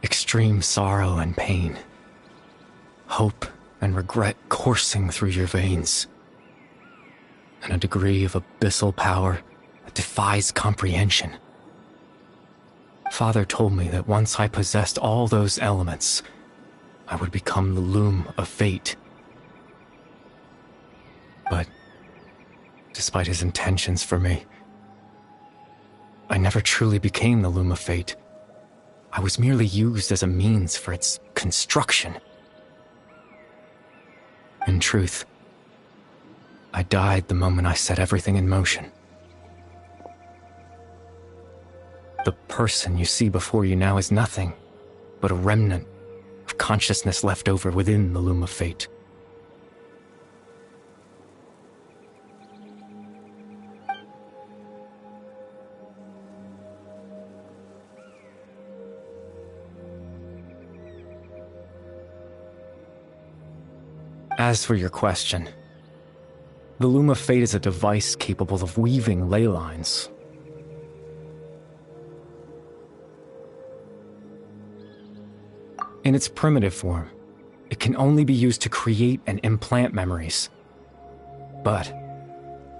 Extreme sorrow and pain, hope and regret coursing through your veins, and a degree of abyssal power that defies comprehension. Father told me that once I possessed all those elements, I would become the loom of fate. But, despite his intentions for me, I never truly became the loom of fate. I was merely used as a means for its construction. In truth, I died the moment I set everything in motion. The person you see before you now is nothing but a remnant of consciousness left over within the loom of fate. As for your question, the Loom of Fate is a device capable of weaving ley lines. In its primitive form, it can only be used to create and implant memories. But,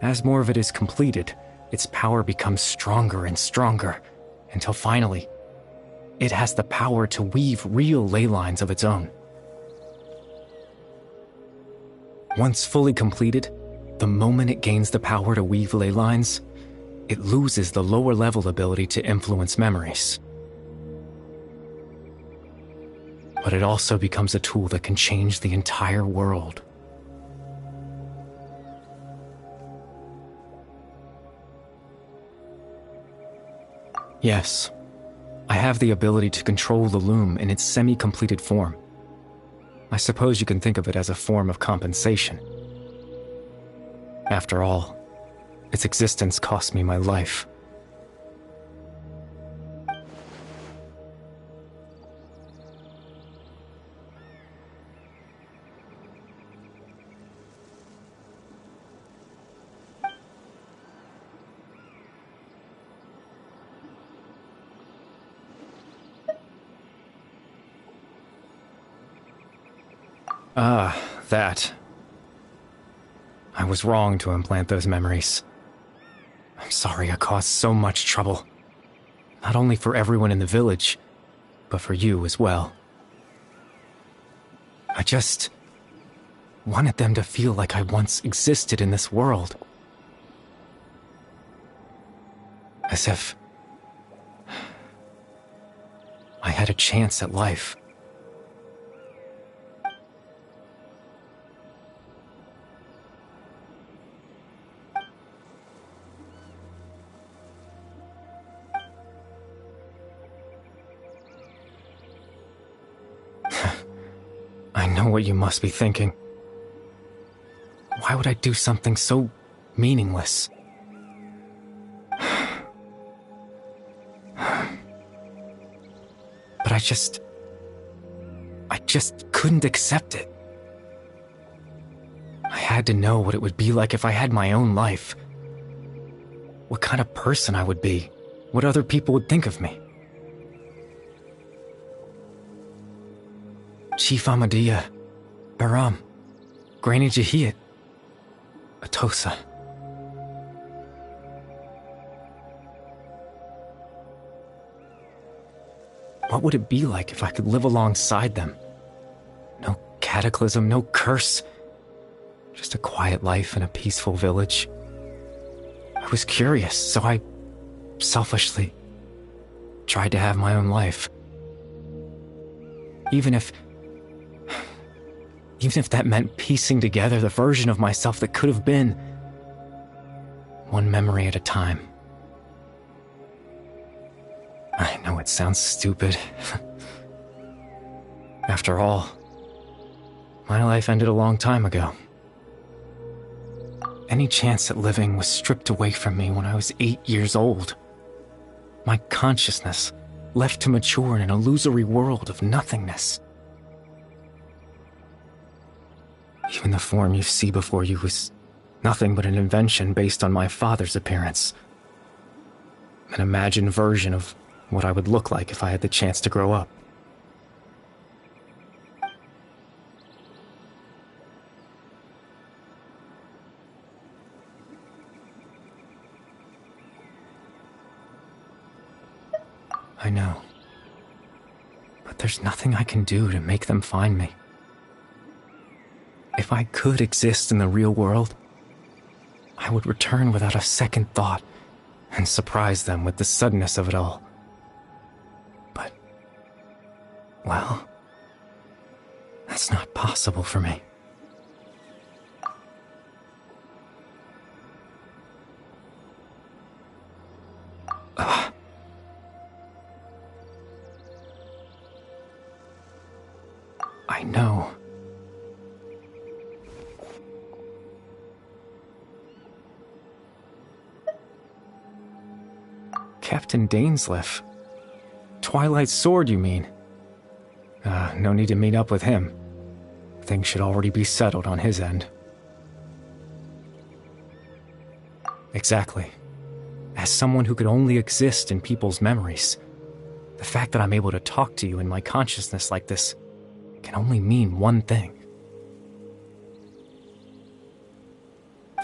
as more of it is completed, its power becomes stronger and stronger, until finally, it has the power to weave real ley lines of its own. Once fully completed, the moment it gains the power to weave ley lines, it loses the lower-level ability to influence memories. But it also becomes a tool that can change the entire world. Yes, I have the ability to control the loom in its semi-completed form. I suppose you can think of it as a form of compensation. After all, its existence cost me my life. That. I was wrong to implant those memories. I'm sorry I caused so much trouble. Not only for everyone in the village, but for you as well. I just wanted them to feel like I once existed in this world. As if I had a chance at life. I know what you must be thinking. Why would I do something so meaningless? But I just couldn't accept it. I had to know what it would be like if I had my own life. What kind of person I would be. What other people would think of me. Chief Ahmadiyya, Baram, Granny Jahiyat, Atosa. What would it be like if I could live alongside them? No cataclysm, no curse. Just a quiet life in a peaceful village. I was curious, so I selfishly tried to have my own life. Even if that meant piecing together the version of myself that could have been, one memory at a time. I know it sounds stupid. After all, my life ended a long time ago. Any chance at living was stripped away from me when I was 8 years old. My consciousness left to mature in an illusory world of nothingness. Even the form you see before you was nothing but an invention based on my father's appearance. An imagined version of what I would look like if I had the chance to grow up. I know. But there's nothing I can do to make them find me. If I could exist in the real world, I would return without a second thought and surprise them with the suddenness of it all. But, well, that's not possible for me. I know. Captain Dansleif. Twilight's sword, you mean? No need to meet up with him. Things should already be settled on his end. Exactly. As someone who could only exist in people's memories, the fact that I'm able to talk to you in my consciousness like this can only mean one thing.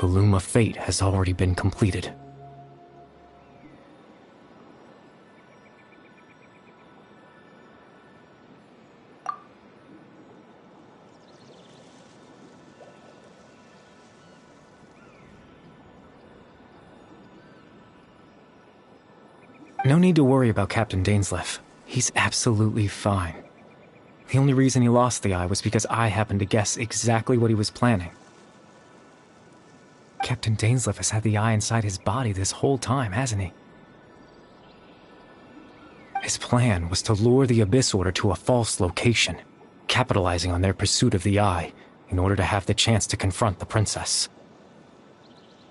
The loom of fate has already been completed. No need to worry about Captain Dansleif. He's absolutely fine. The only reason he lost the eye was because I happened to guess exactly what he was planning. Captain Dansleif has had the eye inside his body this whole time, hasn't he? His plan was to lure the Abyss Order to a false location, capitalizing on their pursuit of the eye in order to have the chance to confront the princess.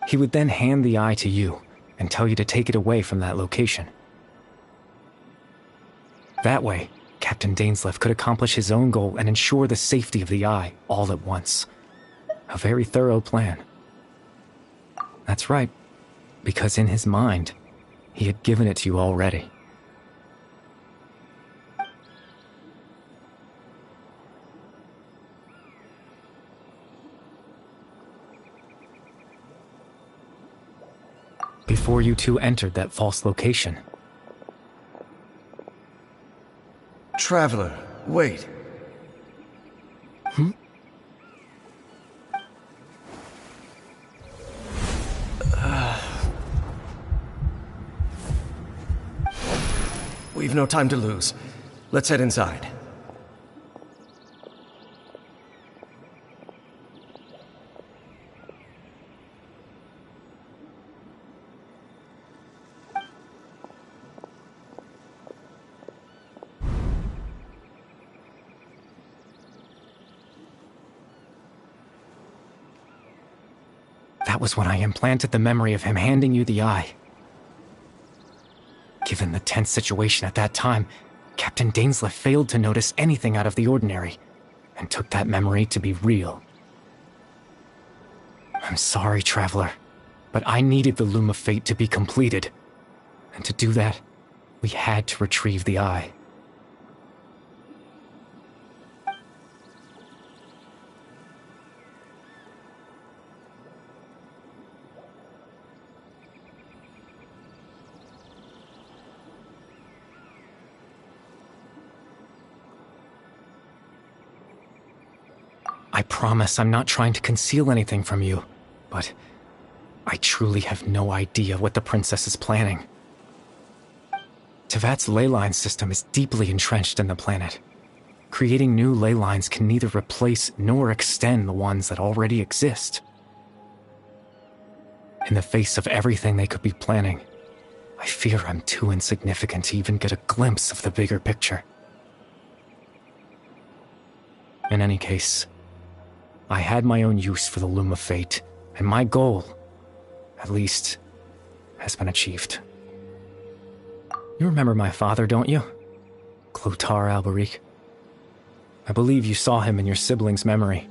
He would then hand the eye to you and tell you to take it away from that location. That way, Captain Dansleif could accomplish his own goal and ensure the safety of the eye all at once. A very thorough plan. That's right, because in his mind, he had given it to you already. Before you two entered that false location. Traveler, wait. We've no time to lose. Let's head inside. That was when I implanted the memory of him handing you the eye. Given the tense situation at that time, Captain Dansleif failed to notice anything out of the ordinary, and took that memory to be real. I'm sorry, Traveler, but I needed the Loom of Fate to be completed. And to do that, we had to retrieve the eye. promise I'm not trying to conceal anything from you, but I truly have no idea what the princess is planning. Tevat's ley line system is deeply entrenched in the planet. Creating new ley lines can neither replace nor extend the ones that already exist. In the face of everything they could be planning, I fear I'm too insignificant to even get a glimpse of the bigger picture. In any case, I had my own use for the Loom of Fate, and my goal, at least, has been achieved. You remember my father, don't you? Clotar Alberic. I believe you saw him in your sibling's memory.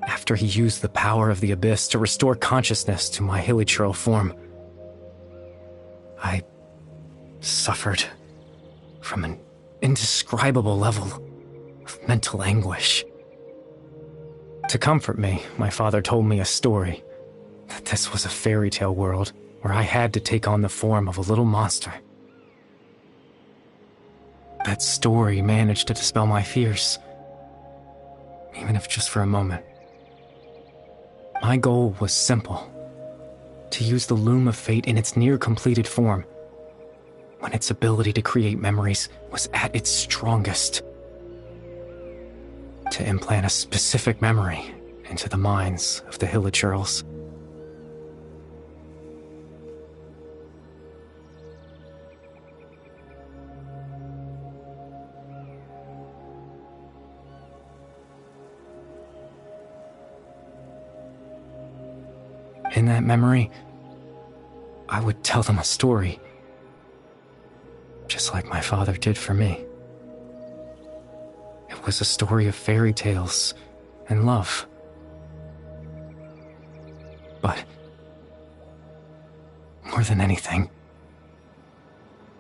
After he used the power of the Abyss to restore consciousness to my hilichurl form, I suffered from an indescribable level of mental anguish. To comfort me, my father told me a story, that this was a fairy tale world where I had to take on the form of a little monster. That story managed to dispel my fears, even if just for a moment. My goal was simple: to use the Loom of Fate in its near-completed form, when its ability to create memories was at its strongest. To implant a specific memory into the minds of the hilichurls. In that memory, I would tell them a story, just like my father did for me. It was a story of fairy tales and love. But more than anything,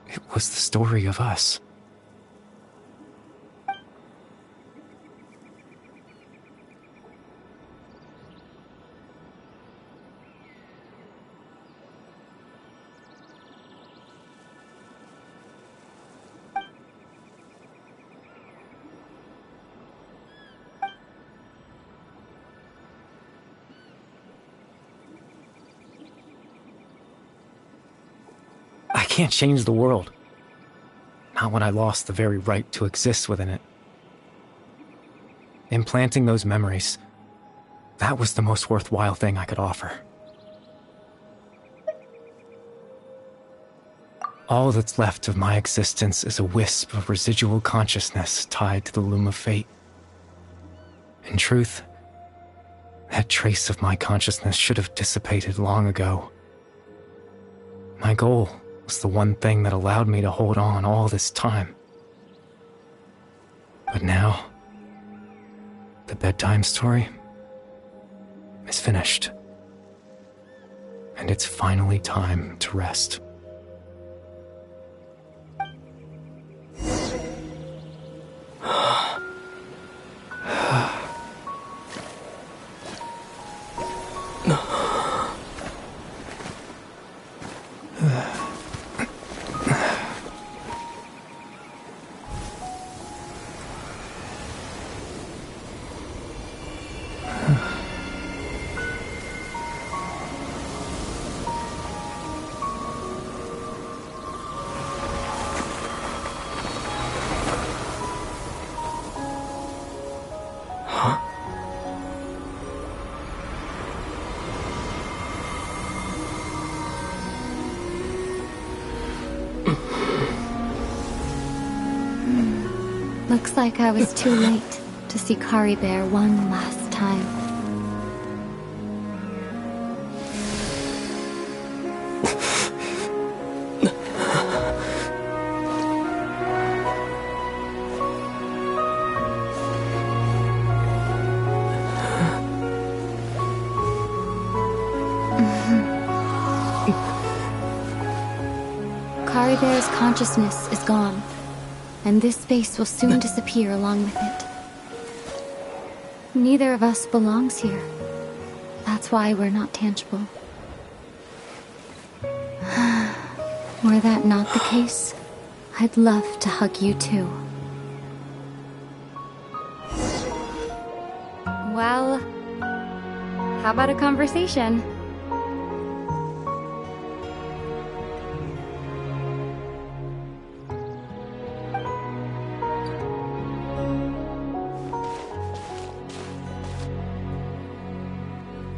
it was the story of us. I can't change the world. Not when I lost the very right to exist within it. Implanting those memories, that was the most worthwhile thing I could offer. All that's left of my existence is a wisp of residual consciousness tied to the Loom of Fate. In truth, that trace of my consciousness should have dissipated long ago. My goal was the one thing that allowed me to hold on all this time. But now, the bedtime story is finished. And it's finally time to rest. Looks like I was too late to see Kari Bear one last time. Kari Bear's consciousness is gone, and this space will soon disappear along with it. Neither of us belongs here. That's why we're not tangible. Were that not the case, I'd love to hug you too. Well, how about a conversation?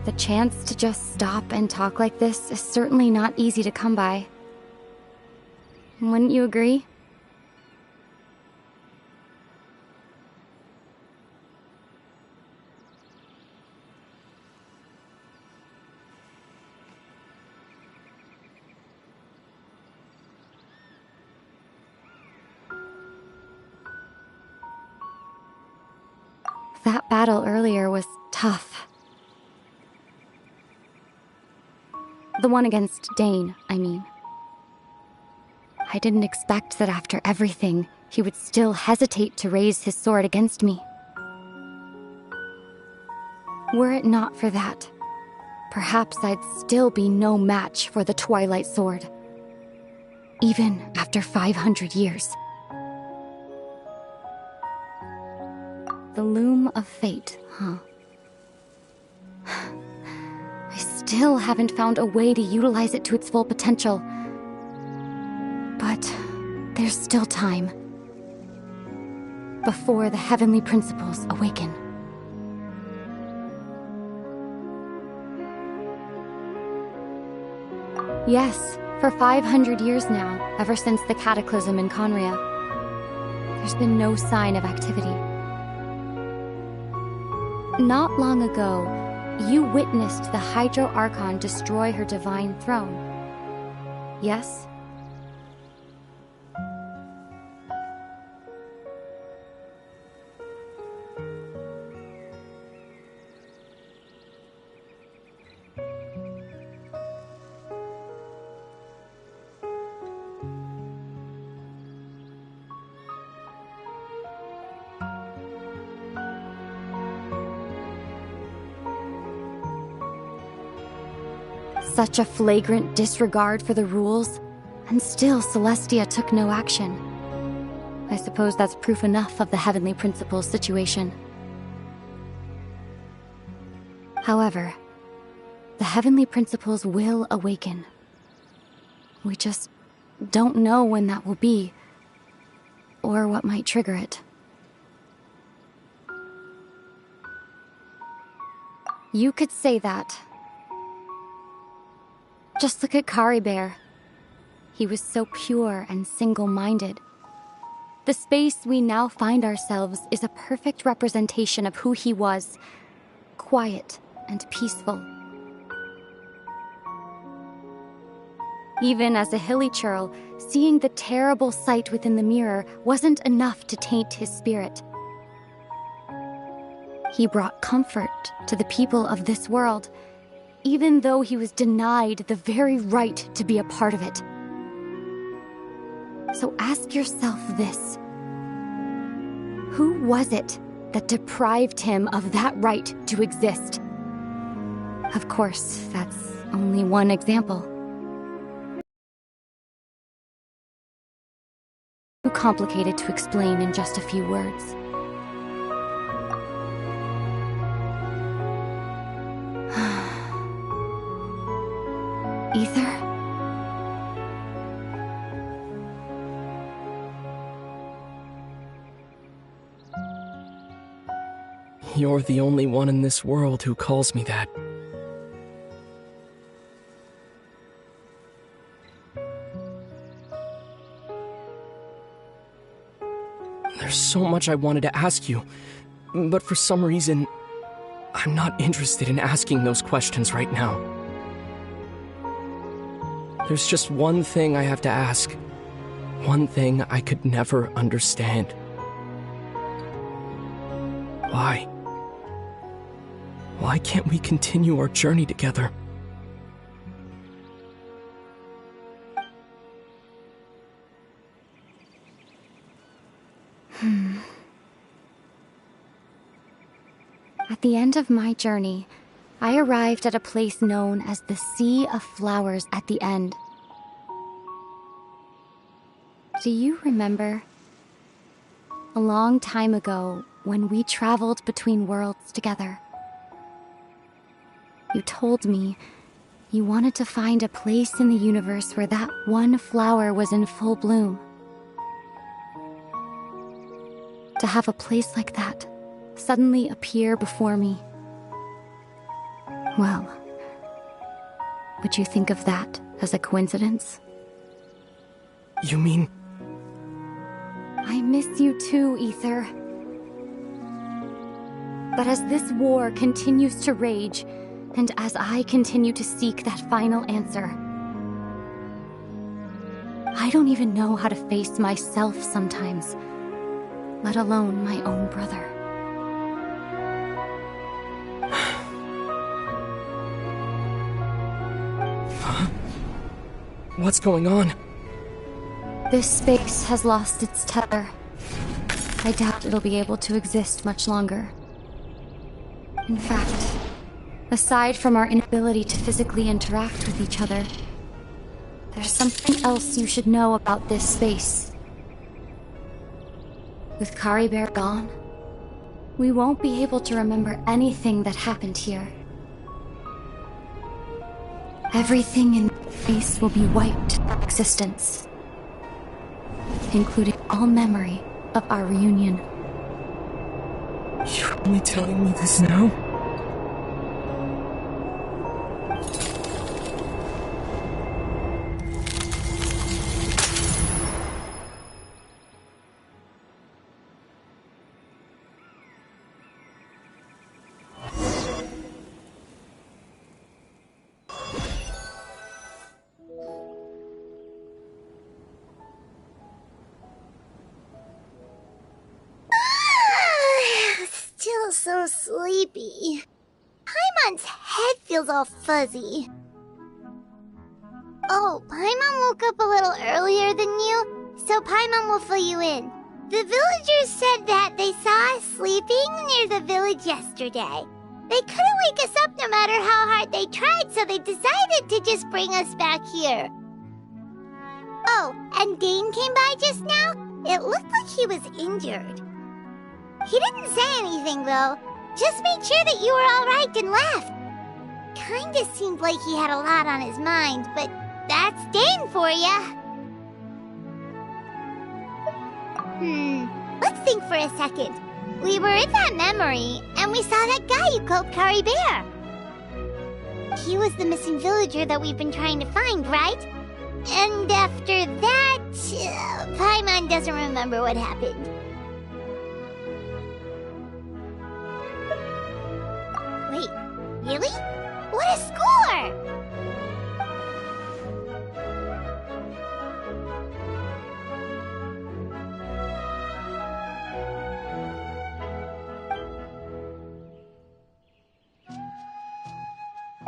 The chance to just stop and talk like this is certainly not easy to come by. Wouldn't you agree? That battle earlier was tough. The one against Dane, I mean. I didn't expect that after everything, he would still hesitate to raise his sword against me. Were it not for that, perhaps I'd still be no match for the Twilight Sword. Even after 500 years. The loom of fate, huh? I still haven't found a way to utilize it to its full potential. But there's still time. Before the heavenly principles awaken. Yes, for 500 years now, ever since the cataclysm in Conria, there's been no sign of activity. Not long ago, you witnessed the Hydro Archon destroy her divine throne. Yes? Such a flagrant disregard for the rules, and still Celestia took no action. I suppose that's proof enough of the Heavenly Principles situation. However, the Heavenly Principles will awaken. We just don't know when that will be, or what might trigger it. You could say that. Just look at Kari Bear. He was so pure and single-minded. The space we now find ourselves is a perfect representation of who he was. Quiet and peaceful. Even as a hilly churl, seeing the terrible sight within the mirror wasn't enough to taint his spirit. He brought comfort to the people of this world, even though he was denied the very right to be a part of it. So ask yourself this. Who was it that deprived him of that right to exist? Of course, that's only one example. Too complicated to explain in just a few words. Ether? You're the only one in this world who calls me that. There's so much I wanted to ask you, but for some reason, I'm not interested in asking those questions right now. There's just one thing I have to ask. One thing I could never understand. Why? Why can't we continue our journey together? At the end of my journey, I arrived at a place known as the Sea of Flowers at the End. Do you remember? A long time ago, when we traveled between worlds together. You told me you wanted to find a place in the universe where that one flower was in full bloom. To have a place like that suddenly appear before me. Well, would you think of that as a coincidence? You mean... I miss you too, Ether. But as this war continues to rage, and as I continue to seek that final answer, I don't even know how to face myself sometimes, let alone my own brother. Huh? What's going on? This space has lost its tether. I doubt it'll be able to exist much longer. In fact, aside from our inability to physically interact with each other, there's something else you should know about this space. With Kari Bear gone, we won't be able to remember anything that happened here. Everything in this space will be wiped from existence, including all memory of our reunion. You're only telling me this now? Still so sleepy. Paimon's head feels all fuzzy. Oh, Paimon woke up a little earlier than you, so Paimon will fill you in. The villagers said that they saw us sleeping near the village yesterday. They couldn't wake us up no matter how hard they tried, so they decided to just bring us back here. Oh, and Dane came by just now. It looked like he was injured. He didn't say anything, though. Just made sure that you were all right and left. Kinda seemed like he had a lot on his mind, but that's Dane for ya. Let's think for a second. We were in that memory, and we saw that guy you called Kari Bear. He was the missing villager that we've been trying to find, right? And after that, Paimon doesn't remember what happened. Wait, really? What a score!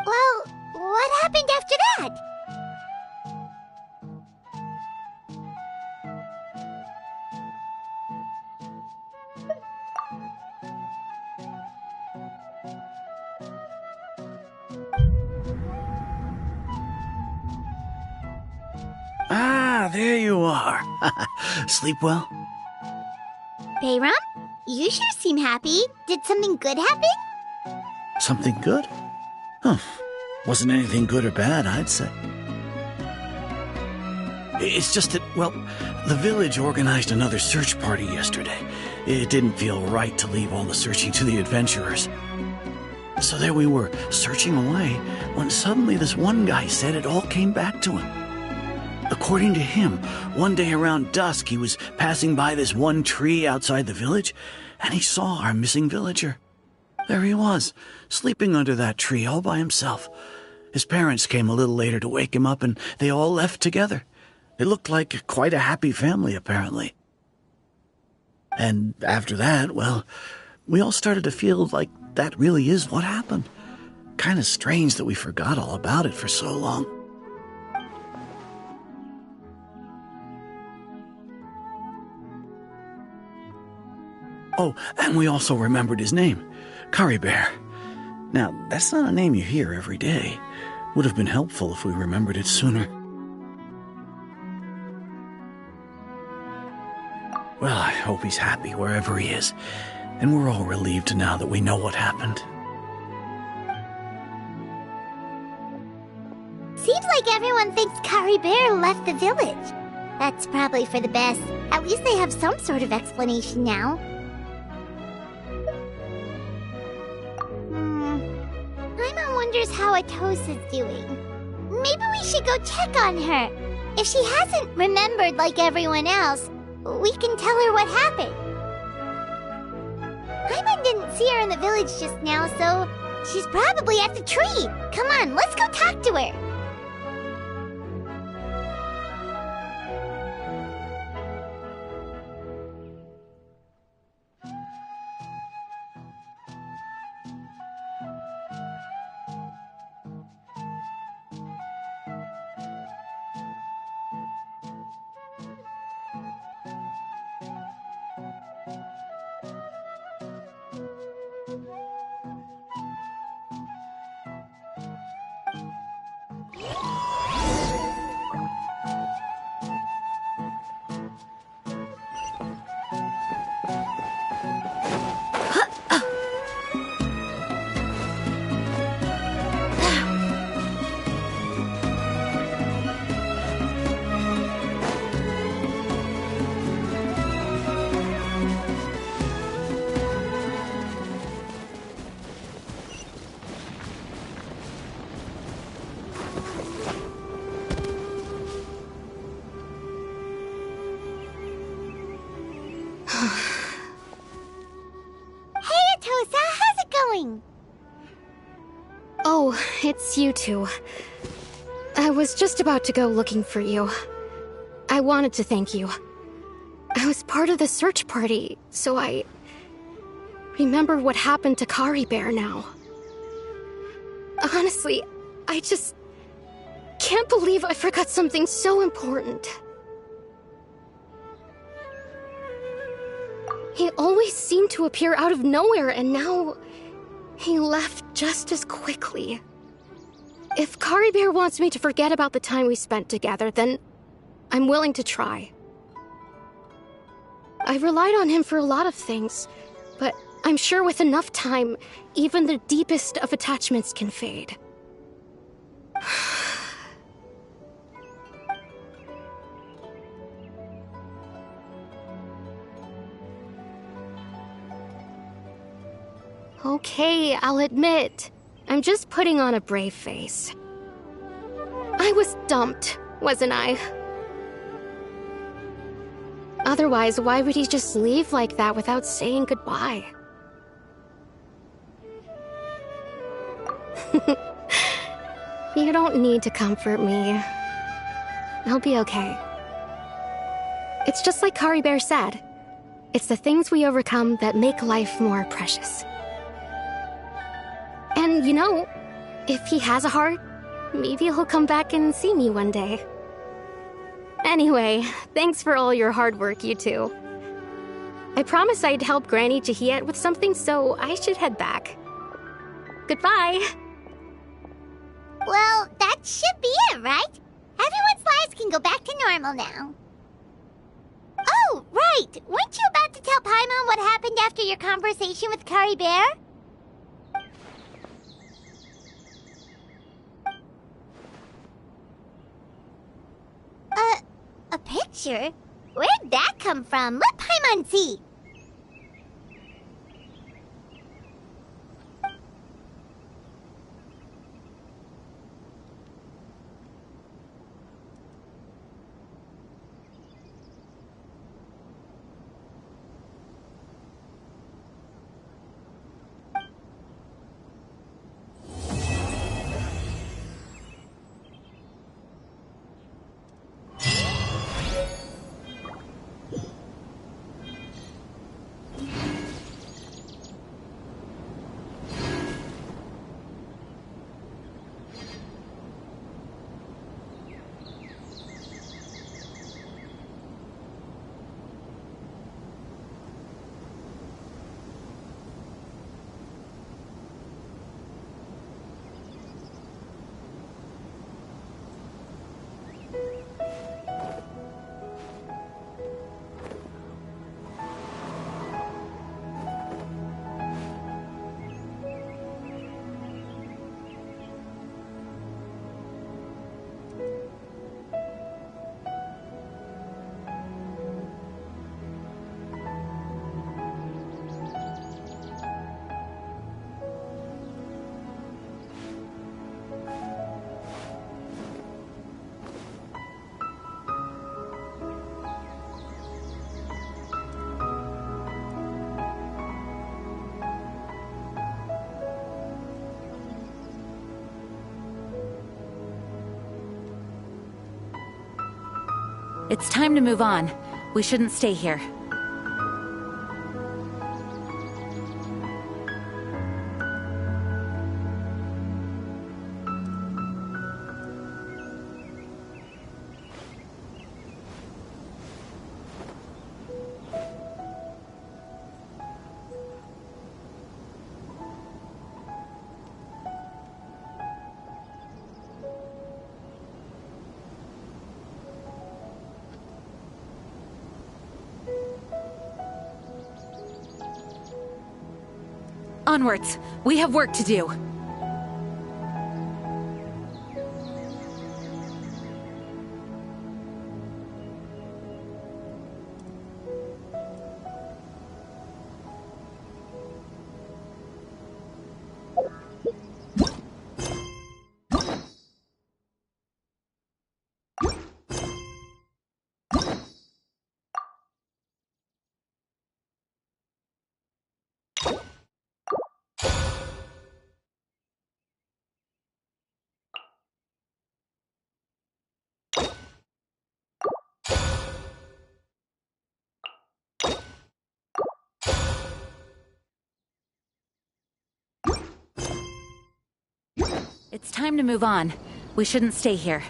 Well, what happened after that? Ah, there you are. Sleep well? Bayram, you sure seem happy. Did something good happen? Something good? Huh. Wasn't anything good or bad, I'd say. It's just that, well, the village organized another search party yesterday. It didn't feel right to leave all the searching to the adventurers. So there we were, searching away, when suddenly this one guy said it all came back to him. According to him, one day around dusk he was passing by this one tree outside the village, and he saw our missing villager. There he was, sleeping under that tree all by himself. His parents came a little later to wake him up, and they all left together. It looked like quite a happy family, apparently. And after that, well, we all started to feel like that really is what happened. Kind of strange that we forgot all about it for so long. Oh, and we also remembered his name, Kari Bear. Now, that's not a name you hear every day. Would have been helpful if we remembered it sooner. Well, I hope he's happy wherever he is, and we're all relieved now that we know what happened. like everyone thinks Kari Bear left the village. That's probably for the best. At least they have some sort of explanation now. Paimon wonders how Atosa's doing. Maybe we should go check on her. If she hasn't remembered like everyone else, we can tell her what happened. Paimon didn't see her in the village just now, so she's probably at the tree. Come on, let's go talk to her. Oh, it's you two. I was just about to go looking for you. I wanted to thank you. I was part of the search party, so I remember what happened to Kari Bear now. Honestly, I just can't believe I forgot something so important. He always seemed to appear out of nowhere, and now he left just as quickly. If Kari Bear wants me to forget about the time we spent together, then I'm willing to try. I relied on him for a lot of things, but I'm sure with enough time, even the deepest of attachments can fade. Okay, I'll admit, I'm just putting on a brave face. I was dumped, wasn't I? Otherwise, why would he just leave like that without saying goodbye? You don't need to comfort me. I'll be okay. It's just like Kari Bear said. It's the things we overcome that make life more precious. And, you know, if he has a heart, maybe he'll come back and see me one day. Anyway, thanks for all your hard work, you two. I promised I'd help Granny Jahiet with something, so I should head back. Goodbye! Well, that should be it, right? Everyone's lives can go back to normal now. Oh, right! Weren't you about to tell Paimon what happened after your conversation with Kari Bear? A picture? Where'd that come from? Let Paimon see! It's time to move on. We shouldn't stay here. Onwards! We have work to do! It's time to move on. We shouldn't stay here.